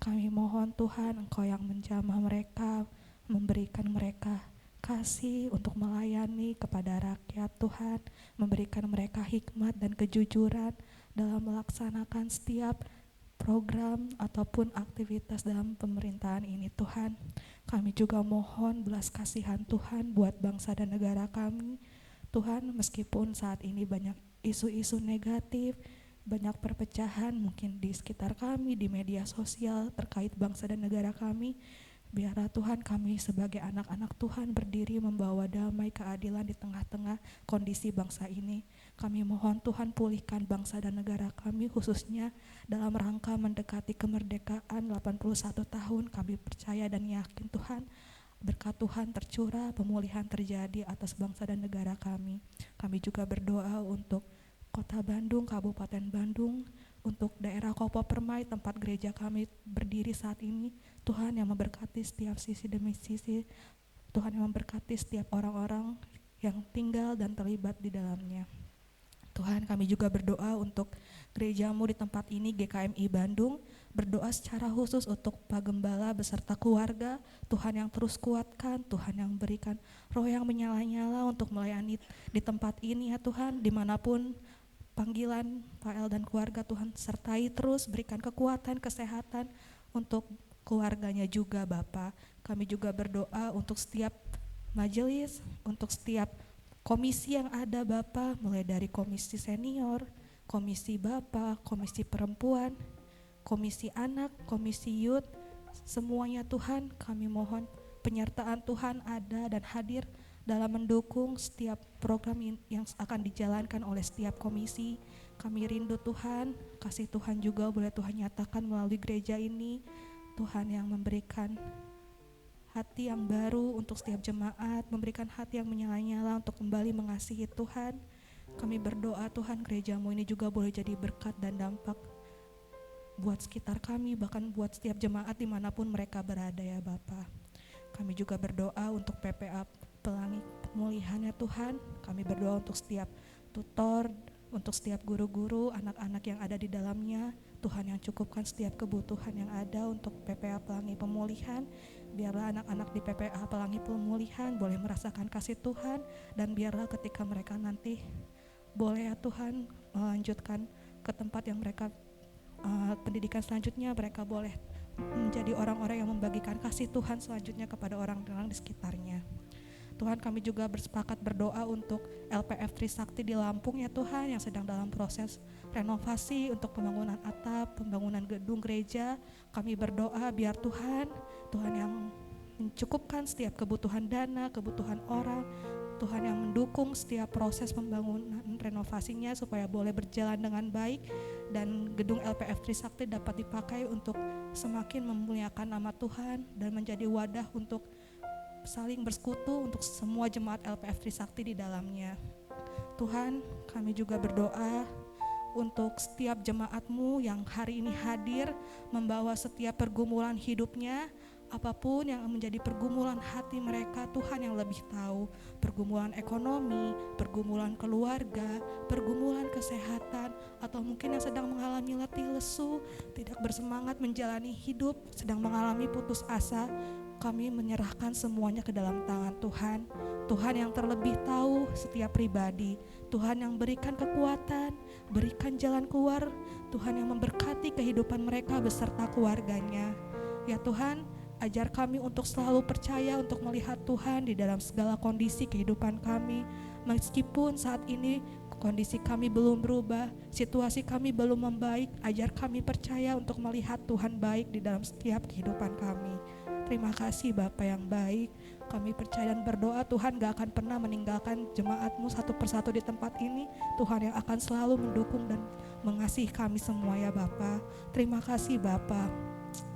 Kami mohon Tuhan, Engkau yang menjamah mereka, memberikan mereka kasih untuk melayani kepada rakyat Tuhan, memberikan mereka hikmat dan kejujuran dalam melaksanakan setiap program ataupun aktivitas dalam pemerintahan ini Tuhan. Kami juga mohon belas kasihan Tuhan buat bangsa dan negara kami. Tuhan, meskipun saat ini banyak isu-isu negatif, banyak perpecahan mungkin di sekitar kami, di media sosial terkait bangsa dan negara kami, biarlah Tuhan kami sebagai anak-anak Tuhan berdiri membawa damai keadilan di tengah-tengah kondisi bangsa ini. Kami mohon Tuhan pulihkan bangsa dan negara kami, khususnya dalam rangka mendekati kemerdekaan 81 tahun. Kami percaya dan yakin Tuhan, berkat Tuhan tercurah, pemulihan terjadi atas bangsa dan negara kami. Kami juga berdoa untuk Kota Bandung, Kabupaten Bandung, untuk daerah Kopo Permai tempat gereja kami berdiri saat ini. Tuhan yang memberkati setiap sisi demi sisi, Tuhan yang memberkati setiap orang-orang yang tinggal dan terlibat di dalamnya. Tuhan, kami juga berdoa untuk gerejamu di tempat ini, GKMI Bandung, berdoa secara khusus untuk Pak Gembala beserta keluarga. Tuhan yang terus kuatkan, Tuhan yang berikan roh yang menyala-nyala untuk melayani di tempat ini ya Tuhan, dimanapun panggilan Pak El dan keluarga, Tuhan sertai terus, berikan kekuatan, kesehatan untuk keluarganya juga Bapa. Kami juga berdoa untuk setiap majelis, untuk setiap komisi yang ada Bapa, mulai dari komisi senior, komisi Bapa, komisi perempuan, komisi anak, komisi youth, semuanya Tuhan kami mohon penyertaan Tuhan ada dan hadir dalam mendukung setiap program yang akan dijalankan oleh setiap komisi. Kami rindu Tuhan, kasih Tuhan juga boleh Tuhan nyatakan melalui gereja ini. Tuhan yang memberikan hati yang baru untuk setiap jemaat, memberikan hati yang menyala-nyala untuk kembali mengasihi Tuhan. Kami berdoa Tuhan, gerejamu ini juga boleh jadi berkat dan dampak buat sekitar kami, bahkan buat setiap jemaat dimanapun mereka berada ya Bapa. Kami juga berdoa untuk PPA Pelangi Pemulihan ya Tuhan. Kami berdoa untuk setiap tutor, untuk setiap guru-guru, anak-anak yang ada di dalamnya. Tuhan yang cukupkan setiap kebutuhan yang ada untuk PPA Pelangi Pemulihan. Biarlah anak-anak di PPA Pelangi Pemulihan boleh merasakan kasih Tuhan, dan biarlah ketika mereka nanti boleh ya Tuhan melanjutkan ke tempat yang mereka pendidikan selanjutnya, mereka boleh menjadi orang-orang yang membagikan kasih Tuhan selanjutnya kepada orang-orang di sekitarnya. Tuhan, kami juga bersepakat berdoa untuk LPF Trisakti di Lampung ya Tuhan, yang sedang dalam proses renovasi untuk pembangunan atap, pembangunan gedung gereja. Kami berdoa biar Tuhan yang mencukupkan setiap kebutuhan dana, kebutuhan orang, Tuhan yang mendukung setiap proses pembangunan renovasinya supaya boleh berjalan dengan baik, dan gedung LPF Trisakti dapat dipakai untuk semakin memuliakan nama Tuhan dan menjadi wadah untuk saling bersekutu untuk semua jemaat LPF Trisakti di dalamnya. Tuhan, kami juga berdoa untuk setiap jemaat-Mu yang hari ini hadir membawa setiap pergumulan hidupnya, apapun yang menjadi pergumulan hati mereka, Tuhan yang lebih tahu. Pergumulan ekonomi, pergumulan keluarga, pergumulan kesehatan, atau mungkin yang sedang mengalami letih lesu, tidak bersemangat menjalani hidup, sedang mengalami putus asa. Kami menyerahkan semuanya ke dalam tangan Tuhan. Tuhan yang terlebih tahu setiap pribadi. Tuhan yang berikan kekuatan, berikan jalan keluar. Tuhan yang memberkati kehidupan mereka beserta keluarganya. Ya Tuhan, Ajar kami untuk selalu percaya untuk melihat Tuhan di dalam segala kondisi kehidupan kami. Meskipun saat ini kondisi kami belum berubah, situasi kami belum membaik, ajar kami percaya untuk melihat Tuhan baik di dalam setiap kehidupan kami. Terima kasih Bapa yang baik. Kami percaya dan berdoa Tuhan gak akan pernah meninggalkan jemaat-Mu satu persatu di tempat ini. Tuhan yang akan selalu mendukung dan mengasihi kami semua ya Bapa. Terima kasih Bapa.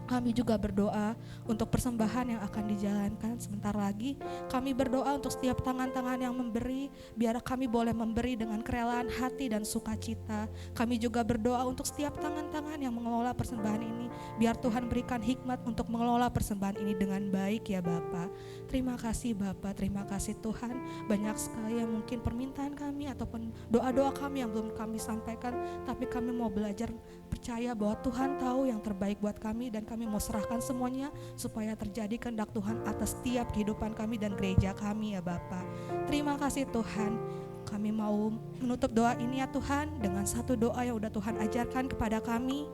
Kami juga berdoa untuk persembahan yang akan dijalankan sebentar lagi. Kami berdoa untuk setiap tangan-tangan yang memberi, biar kami boleh memberi dengan kerelaan hati dan sukacita. Kami juga berdoa untuk setiap tangan-tangan yang mengelola persembahan ini, biar Tuhan berikan hikmat untuk mengelola persembahan ini dengan baik ya Bapa. Terima kasih Bapa, terima kasih Tuhan. Banyak sekali yang mungkin permintaan kami ataupun doa-doa kami yang belum kami sampaikan, tapi kami mau belajar percaya bahwa Tuhan tahu yang terbaik buat kami, dan kami mau serahkan semuanya supaya terjadi kehendak Tuhan atas setiap kehidupan kami dan gereja kami ya Bapa. Terima kasih Tuhan. Kami mau menutup doa ini ya Tuhan dengan satu doa yang udah Tuhan ajarkan kepada kami.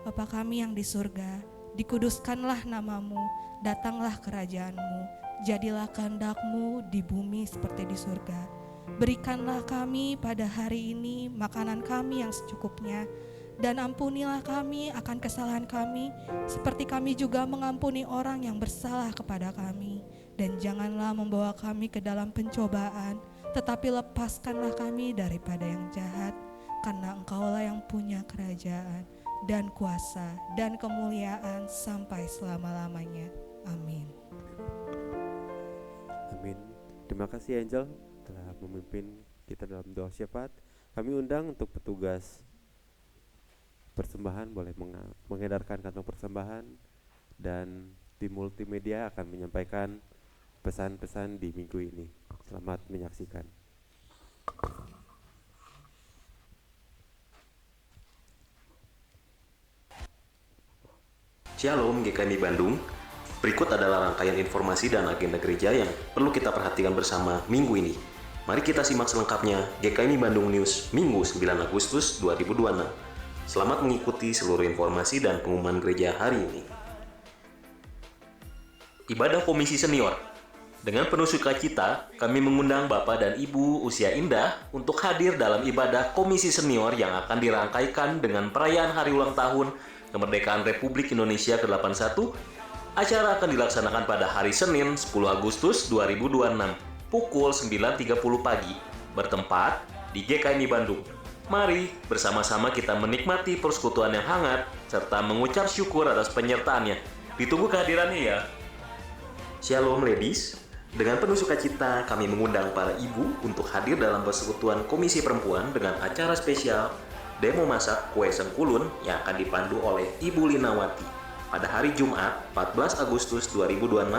Bapa kami yang di surga, dikuduskanlah namamu, datanglah kerajaan-Mu, jadilah kehendak-Mu di bumi seperti di surga. Berikanlah kami pada hari ini makanan kami yang secukupnya, dan ampunilah kami akan kesalahan kami, seperti kami juga mengampuni orang yang bersalah kepada kami. Dan janganlah membawa kami ke dalam pencobaan, tetapi lepaskanlah kami daripada yang jahat. Karena Engkaulah yang punya kerajaan dan kuasa dan kemuliaan sampai selama-lamanya. Amin. Amin. Terima kasih Angel telah memimpin kita dalam doa syafaat. Kami undang untuk petugas persembahan boleh mengedarkan kantong persembahan, dan tim multimedia akan menyampaikan pesan-pesan di minggu ini. Selamat menyaksikan. Shalom GKMI Bandung. Berikut adalah rangkaian informasi dan agenda gereja yang perlu kita perhatikan bersama minggu ini. Mari kita simak selengkapnya GKMI Bandung News Minggu 9 Agustus 2026. Selamat mengikuti seluruh informasi dan pengumuman gereja hari ini. Ibadah Komisi Senior. Dengan penuh sukacita, kami mengundang Bapak dan Ibu usia indah untuk hadir dalam ibadah Komisi Senior yang akan dirangkaikan dengan perayaan Hari Ulang Tahun Kemerdekaan Republik Indonesia ke-81. Acara akan dilaksanakan pada hari Senin 10 Agustus 2026 pukul 9.30 pagi, bertempat di GKMI Bandung. Mari bersama-sama kita menikmati persekutuan yang hangat serta mengucap syukur atas penyertaannya. Ditunggu kehadirannya ya. Shalom ladies. Dengan penuh sukacita kami mengundang para ibu untuk hadir dalam persekutuan Komisi Perempuan dengan acara spesial demo masak kue sengkulun yang akan dipandu oleh Ibu Linawati pada hari Jumat 14 Agustus 2026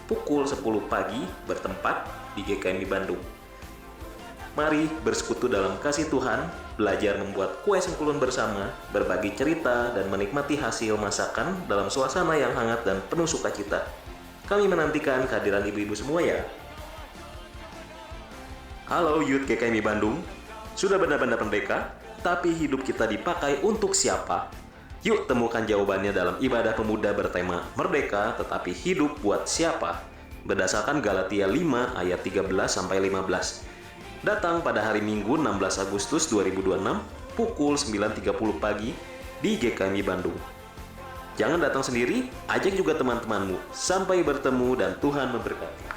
pukul 10 pagi bertempat di GKMI Bandung. Mari bersekutu dalam kasih Tuhan, belajar membuat kue sengkulun bersama, berbagi cerita, dan menikmati hasil masakan dalam suasana yang hangat dan penuh sukacita. Kami menantikan kehadiran ibu-ibu semua ya. Halo Youth GKMI Bandung, sudah benar-benar merdeka, tapi hidup kita dipakai untuk siapa? Yuk temukan jawabannya dalam ibadah pemuda bertema Merdeka tetapi hidup buat siapa? Berdasarkan Galatia 5 ayat 13-15. Datang pada hari Minggu 16 Agustus 2026 pukul 9.30 pagi di GKMI Bandung. Jangan datang sendiri, ajak juga teman-temanmu. Sampai bertemu dan Tuhan memberkati.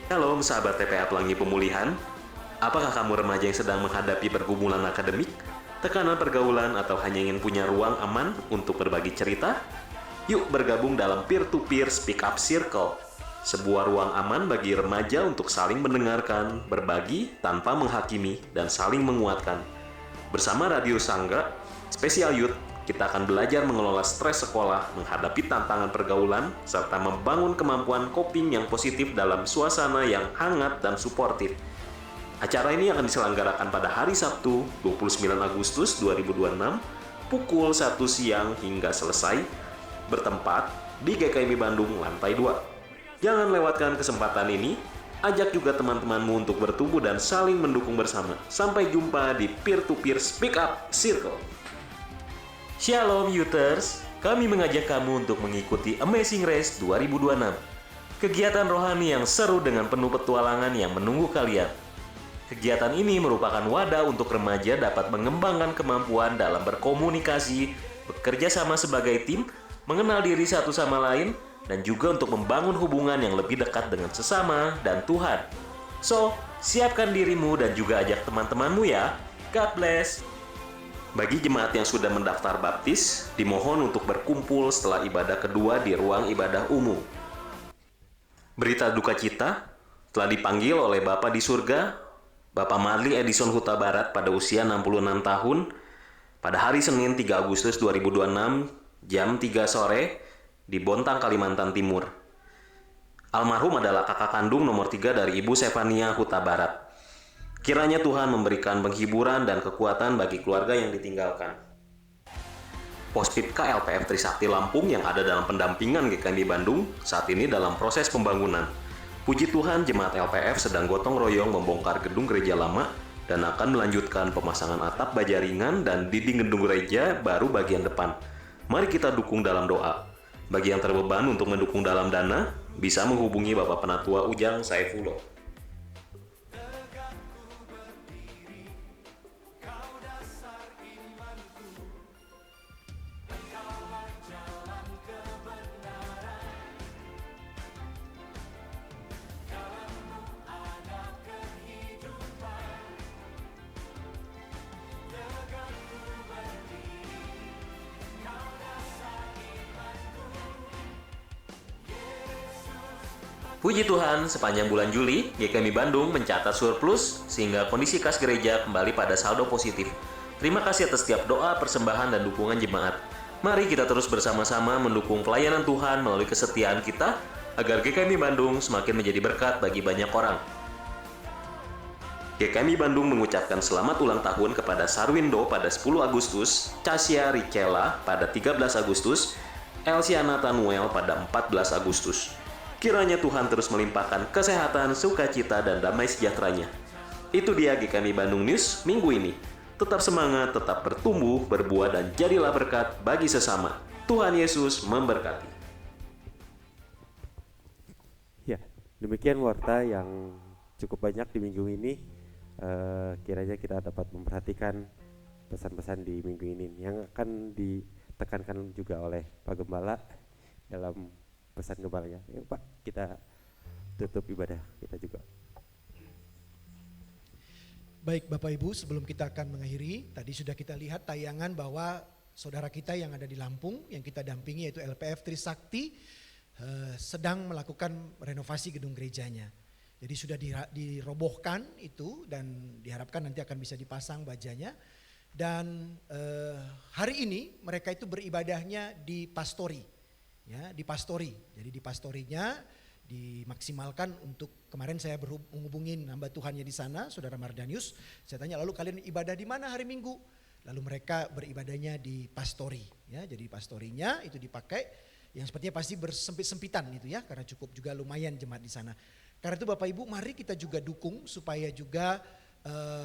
Shalom sahabat TPA Pelangi Pemulihan. Apakah kamu remaja yang sedang menghadapi pergumulan akademik, tekanan pergaulan, atau hanya ingin punya ruang aman untuk berbagi cerita? Yuk bergabung dalam Peer-to-Peer Speak Up Circle, sebuah ruang aman bagi remaja untuk saling mendengarkan, berbagi tanpa menghakimi, dan saling menguatkan. Bersama Radio Sangga, Spesial Youth, kita akan belajar mengelola stres sekolah, menghadapi tantangan pergaulan, serta membangun kemampuan coping yang positif dalam suasana yang hangat dan suportif. Acara ini akan diselenggarakan pada hari Sabtu, 29 Agustus 2026, pukul 1 siang hingga selesai, bertempat di GKMI Bandung, lantai 2. Jangan lewatkan kesempatan ini, ajak juga teman-temanmu untuk bertumbuh dan saling mendukung bersama. Sampai jumpa di Peer-to-Peer Speak Up Circle. Shalom Youthers, kami mengajak kamu untuk mengikuti Amazing Race 2026. Kegiatan rohani yang seru dengan penuh petualangan yang menunggu kalian. Kegiatan ini merupakan wadah untuk remaja dapat mengembangkan kemampuan dalam berkomunikasi, bekerja sama sebagai tim, mengenal diri satu sama lain, dan juga untuk membangun hubungan yang lebih dekat dengan sesama dan Tuhan. So, siapkan dirimu dan juga ajak teman-temanmu ya. God bless. Bagi jemaat yang sudah mendaftar baptis, dimohon untuk berkumpul setelah ibadah kedua di ruang ibadah umum. Berita duka cita telah dipanggil oleh Bapa di surga, Bapak Marli Edison Huta Barat pada usia 66 tahun, pada hari Senin 3 Agustus 2026, jam 3 sore, di Bontang, Kalimantan Timur. Almarhum adalah kakak kandung nomor 3 dari Ibu Sefania Huta Barat. Kiranya Tuhan memberikan penghiburan dan kekuatan bagi keluarga yang ditinggalkan. Pospipka LPF Trisakti Lampung yang ada dalam pendampingan GKMI Bandung saat ini dalam proses pembangunan. Puji Tuhan, jemaat LPF sedang gotong royong membongkar gedung gereja lama dan akan melanjutkan pemasangan atap baja ringan dan dinding gedung gereja baru bagian depan. Mari kita dukung dalam doa. Bagi yang terbeban untuk mendukung dalam dana, bisa menghubungi Bapak Penatua Ujang Saifullah. Puji Tuhan, sepanjang bulan Juli, GKMI Bandung mencatat surplus sehingga kondisi kas gereja kembali pada saldo positif. Terima kasih atas setiap doa, persembahan, dan dukungan jemaat. Mari kita terus bersama-sama mendukung pelayanan Tuhan melalui kesetiaan kita agar GKMI Bandung semakin menjadi berkat bagi banyak orang. GKMI Bandung mengucapkan selamat ulang tahun kepada Sarwindo pada 10 Agustus, Cassia Richella pada 13 Agustus, Elsiana Tanuel pada 14 Agustus. Kiranya Tuhan terus melimpahkan kesehatan, sukacita, dan damai sejahteranya. Itu dia GKMI Bandung News minggu ini. Tetap semangat, tetap bertumbuh, berbuah, dan jadilah berkat bagi sesama. Tuhan Yesus memberkati. Ya, demikian warta yang cukup banyak di minggu ini. Kiranya kita dapat memperhatikan pesan-pesan di minggu ini yang akan ditekankan juga oleh Pak Gembala dalam pesan gembalanya. Yuk Pak, kita tutup ibadah kita juga. Baik Bapak Ibu, sebelum kita akan mengakhiri, tadi sudah kita lihat tayangan bahwa saudara kita yang ada di Lampung, yang kita dampingi yaitu LPF Trisakti, sedang melakukan renovasi gedung gerejanya. Jadi sudah dirobohkan itu dan diharapkan nanti akan bisa dipasang bajanya. Dan hari ini mereka itu beribadahnya di pastori. Ya, di pastori. Jadi di pastorinya dimaksimalkan untuk, kemarin saya menghubungin hamba Tuhannya di sana, Saudara Mardanius. Saya tanya, lalu kalian ibadah di mana hari Minggu? Lalu mereka beribadahnya di pastori. Ya, jadi pastorinya itu dipakai yang sepertinya pasti bersempit-sempitan itu ya, karena cukup juga lumayan jemaat di sana. Karena itu Bapak Ibu, mari kita juga dukung supaya juga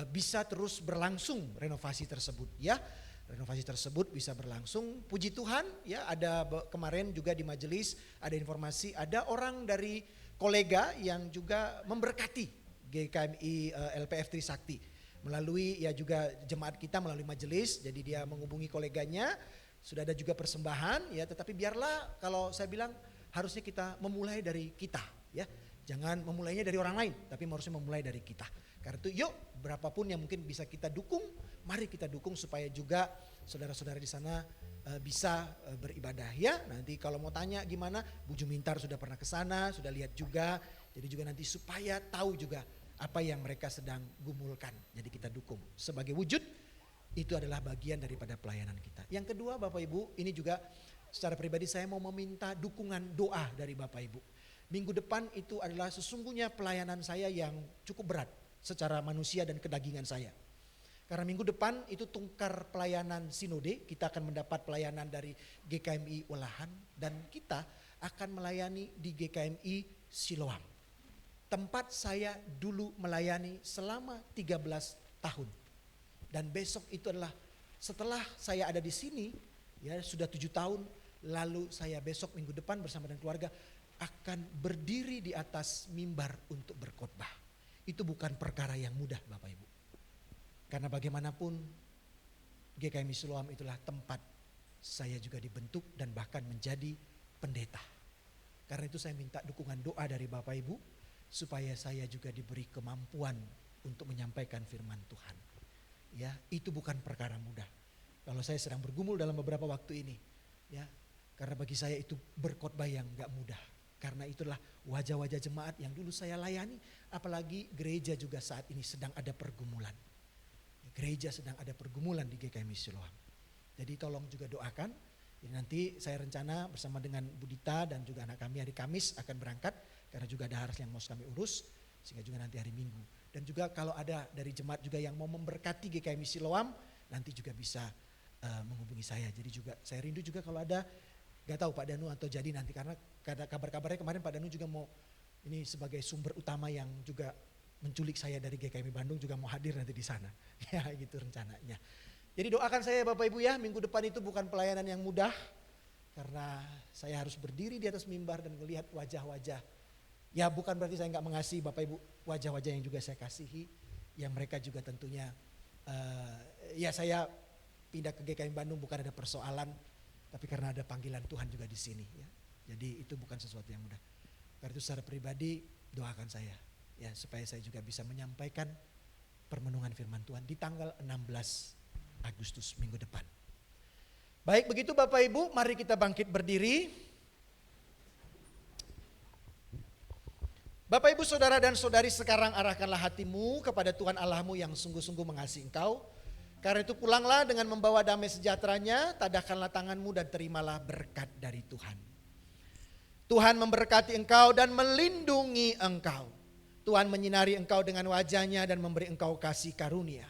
bisa terus berlangsung renovasi tersebut ya. Renovasi tersebut bisa berlangsung. Puji Tuhan ya, ada kemarin juga di majelis ada informasi ada orang dari kolega yang juga memberkati GKMI LPF Trisakti melalui ya juga jemaat kita melalui majelis. Jadi dia menghubungi koleganya, sudah ada juga persembahan ya, tetapi biarlah kalau saya bilang harusnya kita memulai dari kita ya. Jangan memulainya dari orang lain, tapi harusnya memulai dari kita. Karena itu yuk berapapun yang mungkin bisa kita dukung, mari kita dukung supaya juga saudara-saudara di sana bisa beribadah ya. Nanti kalau mau tanya gimana, Bu Jumintar sudah pernah ke sana, sudah lihat juga. Jadi juga nanti supaya tahu juga apa yang mereka sedang gumulkan. Jadi kita dukung sebagai wujud, itu adalah bagian daripada pelayanan kita. Yang kedua Bapak Ibu, ini juga secara pribadi saya mau meminta dukungan doa dari Bapak Ibu. Minggu depan itu adalah sesungguhnya pelayanan saya yang cukup berat secara manusia dan kedagingan saya. Karena minggu depan itu tungkar pelayanan sinode, kita akan mendapat pelayanan dari GKMI Welahan dan kita akan melayani di GKMI Siloam. Tempat saya dulu melayani selama 13 tahun. Dan besok itu adalah setelah saya ada di sini, ya sudah 7 tahun, lalu saya besok minggu depan bersama dengan keluarga akan berdiri di atas mimbar untuk berkhotbah. Itu bukan perkara yang mudah Bapak Ibu. Karena bagaimanapun GKMI Siloam itulah tempat saya juga dibentuk dan bahkan menjadi pendeta. Karena itu saya minta dukungan doa dari Bapak Ibu supaya saya juga diberi kemampuan untuk menyampaikan firman Tuhan. Ya, itu bukan perkara mudah. Kalau saya sedang bergumul dalam beberapa waktu ini, ya, karena bagi saya itu berkhotbah yang gak mudah. Karena itulah wajah-wajah jemaat yang dulu saya layani, apalagi gereja juga saat ini sedang ada pergumulan. Gereja sedang ada pergumulan di GKMI Siloam. Jadi tolong juga doakan. Jadi nanti saya rencana bersama dengan Budita dan juga anak kami hari Kamis akan berangkat. Karena juga ada hal yang mau kami urus. Sehingga juga nanti hari Minggu. Dan juga kalau ada dari jemaat juga yang mau memberkati GKMI Siloam, nanti juga bisa menghubungi saya. Jadi juga saya rindu juga kalau ada, gak tahu Pak Danu atau jadi nanti. Karena kabar-kabarnya kemarin Pak Danu juga mau ini sebagai sumber utama yang juga menculik saya dari GKMI Bandung juga mau hadir nanti di sana. Ya gitu rencananya. Jadi doakan saya Bapak Ibu ya, minggu depan itu bukan pelayanan yang mudah. Karena saya harus berdiri di atas mimbar dan melihat wajah-wajah. Ya bukan berarti saya gak mengasihi Bapak Ibu, wajah-wajah yang juga saya kasihi. Yang mereka juga tentunya, ya saya pindah ke GKMI Bandung bukan ada persoalan. Tapi karena ada panggilan Tuhan juga di sini. Ya. Jadi itu bukan sesuatu yang mudah. Karena itu secara pribadi doakan saya. Ya, supaya saya juga bisa menyampaikan permenungan firman Tuhan di tanggal 16 Agustus minggu depan. Baik begitu Bapak Ibu, mari kita bangkit berdiri. Bapak Ibu saudara dan saudari, sekarang arahkanlah hatimu kepada Tuhan Allahmu yang sungguh-sungguh mengasihi engkau. Karena itu pulanglah dengan membawa damai sejahteranya, tadahkanlah tanganmu dan terimalah berkat dari Tuhan. Tuhan memberkati engkau dan melindungi engkau. Tuhan menyinari engkau dengan wajahnya dan memberi engkau kasih karunia.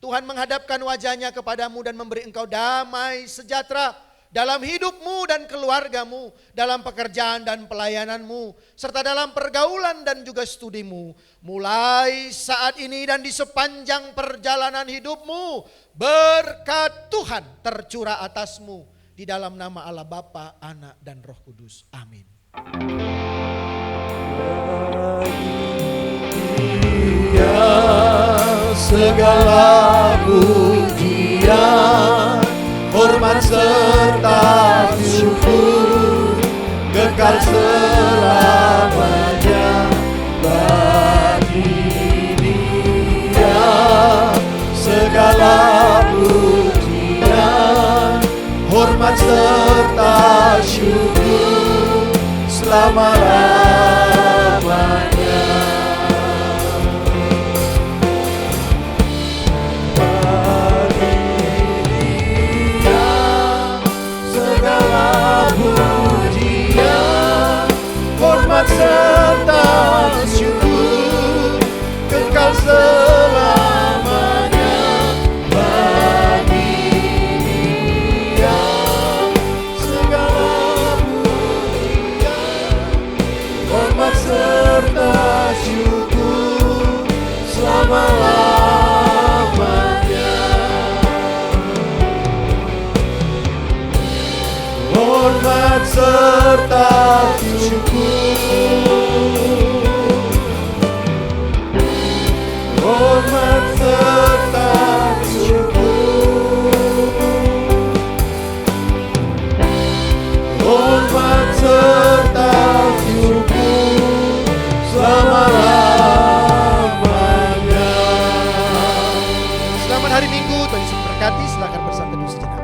Tuhan menghadapkan wajahnya kepadamu dan memberi engkau damai sejahtera dalam hidupmu dan keluargamu, dalam pekerjaan dan pelayananmu, serta dalam pergaulan dan juga studimu. Mulai saat ini dan di sepanjang perjalanan hidupmu, berkat Tuhan tercurah atasmu di dalam nama Allah Bapa, Anak dan Roh Kudus. Amin. Segala pujian, hormat serta syukur kekal selamanya bagi Dia. Segala pujian, hormat serta syukur selama-lamanya. Serta syukur kekal selamanya bagi Dia. Segala pujian, hormat serta syukur selama-lamanya. Hormat serta syukur, hormat serta syukur, hormat serta syukur selama-lamanya. Selamat hari Minggu, Tuhan Yesus berkati. Silakan bersama teduh sejenak.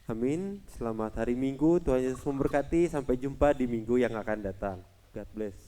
Amin. Selamat hari Minggu, Tuhan Yesus memberkati. Sampai jumpa di minggu yang akan datang. God bless.